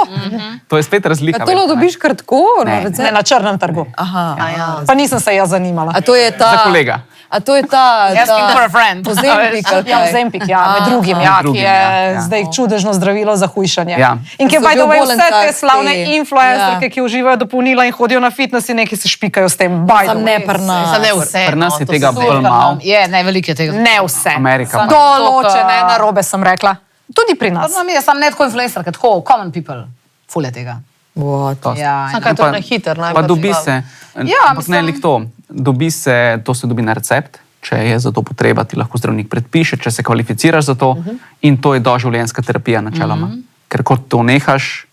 To je spet razlika.
A to dobiš kar tako?
Ne, na črnem trgu. Pa nisem se jaz zanimala.
A to je ta...
Za kolega.
A to je ta...
Asking for a friend.
Ozempik.
Ozempik, med drugim, ki je zdaj čudežno zdravilo za hujšanje. In ki je by the way vse te slavne influencerke, ki uživajo dopolnila in hodijo na fitness in neki se špikajo s tem.
Sam ne prna.
Pri nas je tega bolj malo.
Je, ne, veliko je tega.
Ne vse.
Amerika.
Določene, narobe sem rekla. Tudi pri nas.
Sam ne tako influencerka, tako common people. Ful je tega.
Sam kaj to je na hiter.
Pa dobi se, ampak ne lik to, to se dobi na recept, če je za to potreba, ti lahko zdravnik predpiše, če se kvalificiraš za to in to je doživljenjska terapija načeloma. Ker ko to nehaš,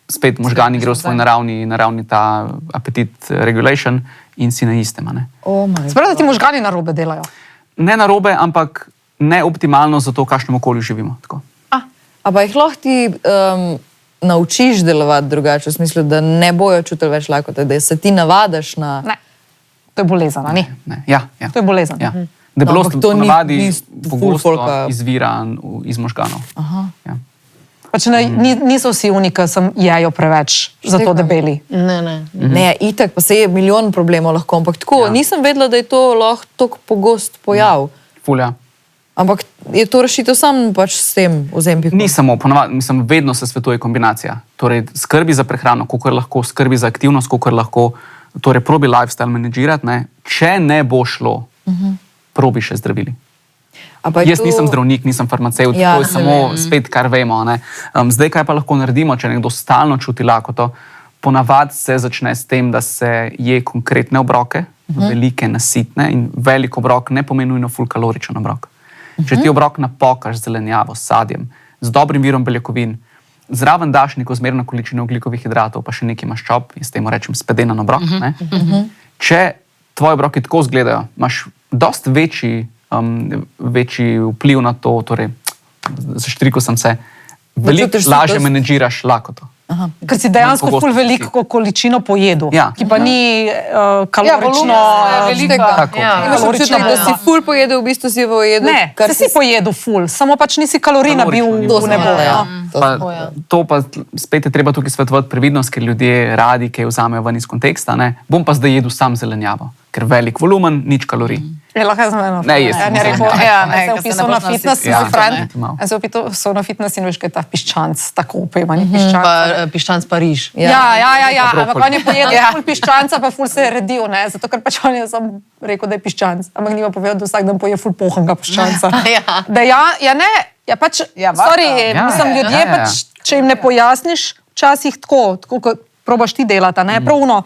spet možgani gre v svoj naravni ta appetit regulation in si na istem.
Sprav, da ti možgani narobe delajo?
Ne narobe, ampak ne optimalno za to, v kakšnem okolju živimo.
A pa jih lahko ti naučiš delovati drugače, v smislu, da ne bojo čutili več lakote, da se ti navadaš na...
Ne, to je bolezen, ni?
Ja.
To je bolezen.
Debelost ponavadi pogosto izvira iz možganov.
Pač niso vsi oni, ki jejo preveč, zato debeli.
Ne, itak, pa se je milijon problemov lahko, ampak tako, nisem vedela, da je to lahko tako pogost pojav.
Fulja.
Ampak je to rešitev sam pač s tem ozempikom?
Ni samo, ponavadi, vedno se svetuje kombinacija. Torej, skrbi za prehrano, kolikor lahko, skrbi za aktivnost, kolikor lahko, torej, probi lifestyle menedžirati, ne. Če ne bo šlo, probi še zdravili. Jaz nisem zdravnik, nisem farmacevt, to je samo spet, kar vemo, ne. Zdaj, kaj pa lahko naredimo, če nekdo stalno čuti lakoto, Ponavadi se začne s tem, da se je konkretne obroke, velike, nasitne, in velik obrok ne pomeni nujno ful kaloričen obrok. Če ti obrok napokaš z zelenjavo, s sadjem, z dobrim virom beljakovin, zraven daš neko zmerno količino ogljikovih hidratov, pa še nekaj maščob, jaz temu rečem spedenan obrok. Če tvoji obroki tako izgledajo, imaš dosti večji vpliv na to, torej, zaštrikal sem se, veliko lažje menedžiraš lakoto.
Ker si dejansko ful veliko količino pojedu, ki pa ni kalorično velika.
Imaš občutek, da si ful pojedel, v bistvu si pojedel.
Ne, si pojedel ful, samo pač nisi kalorij nabil v nebo.
To pa spet je treba tukaj svetovati previdnost, ker ljudje radi kaj vzamejo ven iz konteksta. Bom pa zdaj jedel sam zelenjavo, ker velik volumen, nič kalorij.
Je lahko zmeno.
Ne, jaz sem rekel.
Se upisal na fitness, moj friend. Se upisal na fitness in veš, kaj je ta piščanc, tako upejmani piščanc.
Piščanc pa riž.
Ja, ampak on je pojedel ful piščanca, pa ful se je redil, zato ker pač on je sam rekel, da je piščanc. Ampak nima povedal, da vsak dan poje ful pohanga piščanca. Mislim, ljudje pač, če jim ne pojasniš, včasih tako kot probaš ti delati, prav uno,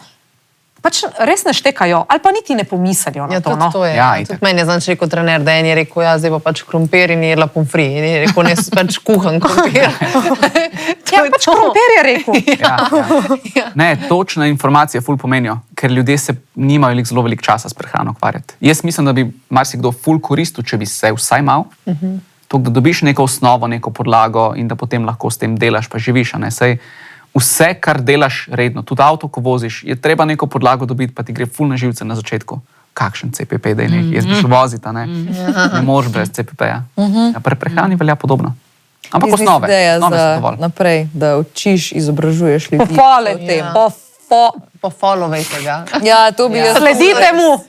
pač res ne štekajo, ali pa niti ne pomislijo na to.
To je. Tudi meni je znači rekel trener, da je rekel, zdaj pa pač krompir in je jedla pomfri. In je rekel, ne, pač kuhan krompir.
Pač krompir je rekel.
Ne, točne informacije ful pomenijo, ker ljudje se nimajo zelo veliko časa s prehrano ukvarjati. Jaz mislim, da bi marsikdo ful koristil, če bi se vsaj mal, da dobiš neko osnovo, neko podlago in da potem lahko s tem delaš pa živiš. Vse, kar delaš redno, tudi avto, ko voziš, je treba neko podlago dobiti, pa ti gre ful na živce na začetku. Kakšen CPP, da je nekaj, jaz bi šel voziti, ne moreš brez CPP-ja. Pri prehrani velja podobno. Ampak osnove so dovolj.
Naprej, da učiš, izobražuješ ljudi.
Pofolejte,
pofollowajte ga.
Ja, to bi jaz.
Sledite mu.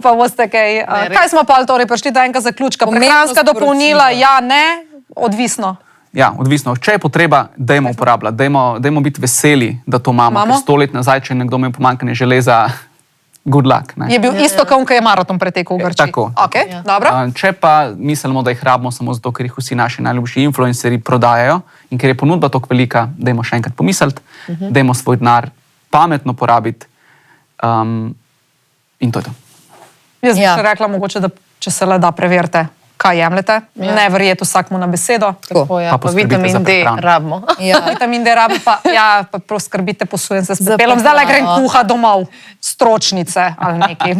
Pa boste kaj. Kaj smo pa torej prišli do enega zaključka? Prehranska dopolnila, ja, ne, odvisno.
Ja, odvisno. Če je potreba, dajmo uporabljati, dajmo biti veseli, da to imamo. Ker 100 let nazaj, če je nekdo imel pomanjkanje železa, good luck.
Je bil isto, kot je maraton pretekel v Grčiji.
Tako.
Okay, dobro.
Če pa mislimo, da jih rabimo samo zato, ker jih vsi naši najljubši influencerji prodajajo in ker je ponudba tako velika, dajmo še enkrat pomisliti, dajmo svoj denar pametno porabiti in to je to.
Jaz bi še rekla, mogoče, da če se le da preverite, kaj jemljete, ne verjeti vsakmu na besedo.
Pa vitamin D rabimo.
Vitamin D rabimo, pa proskrbite, posujem se s pepelom. Zdaj le grem kuha domov, stročnice ali nekaj.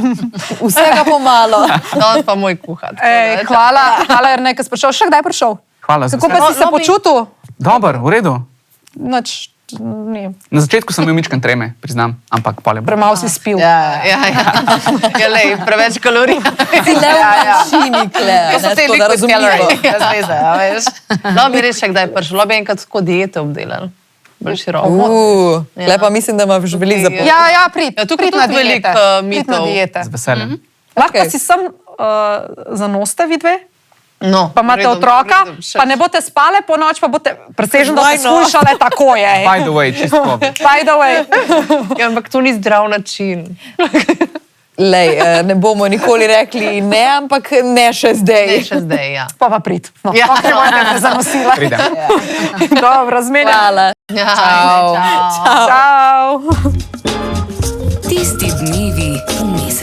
Vsega pomalo.
No, pa moj kuhat.
Hvala, Jernej, ker si prišel. Še kdaj prišel?
Hvala za
Kako pa si se počutil?
Dobar, v redu.
Na
začetku sem imel mičken treme, priznam, ampak pol je bilo.
Premalo si spil.
Preveč kalorij.
Si le v mašini, to da razumljivo.
No, bi res še kdaj prišel, bi enkrat tako diete obdelal. Bolj široko.
Lepa mislim, da imaš veliko za povedati.
Ja, prid na diete. Prid na diete.
Z veseljem.
Lahko si sem zanoste vidve?
No,
pa imate otroka, pa ne boste spale po noč, pa boste presežno poskušale, tako je.
By the way, čisto.
By the way.
Ampak to ni zdrav način.
Lej, ne bomo nikoli rekli ne, ampak ne še zdaj.
Ne še zdaj, ja.
Pa prid. No, pa te zanosila.
Pridem.
Dobro, zmenjam.
Hvala.
Čau.
Tisti dnevi v mesecu.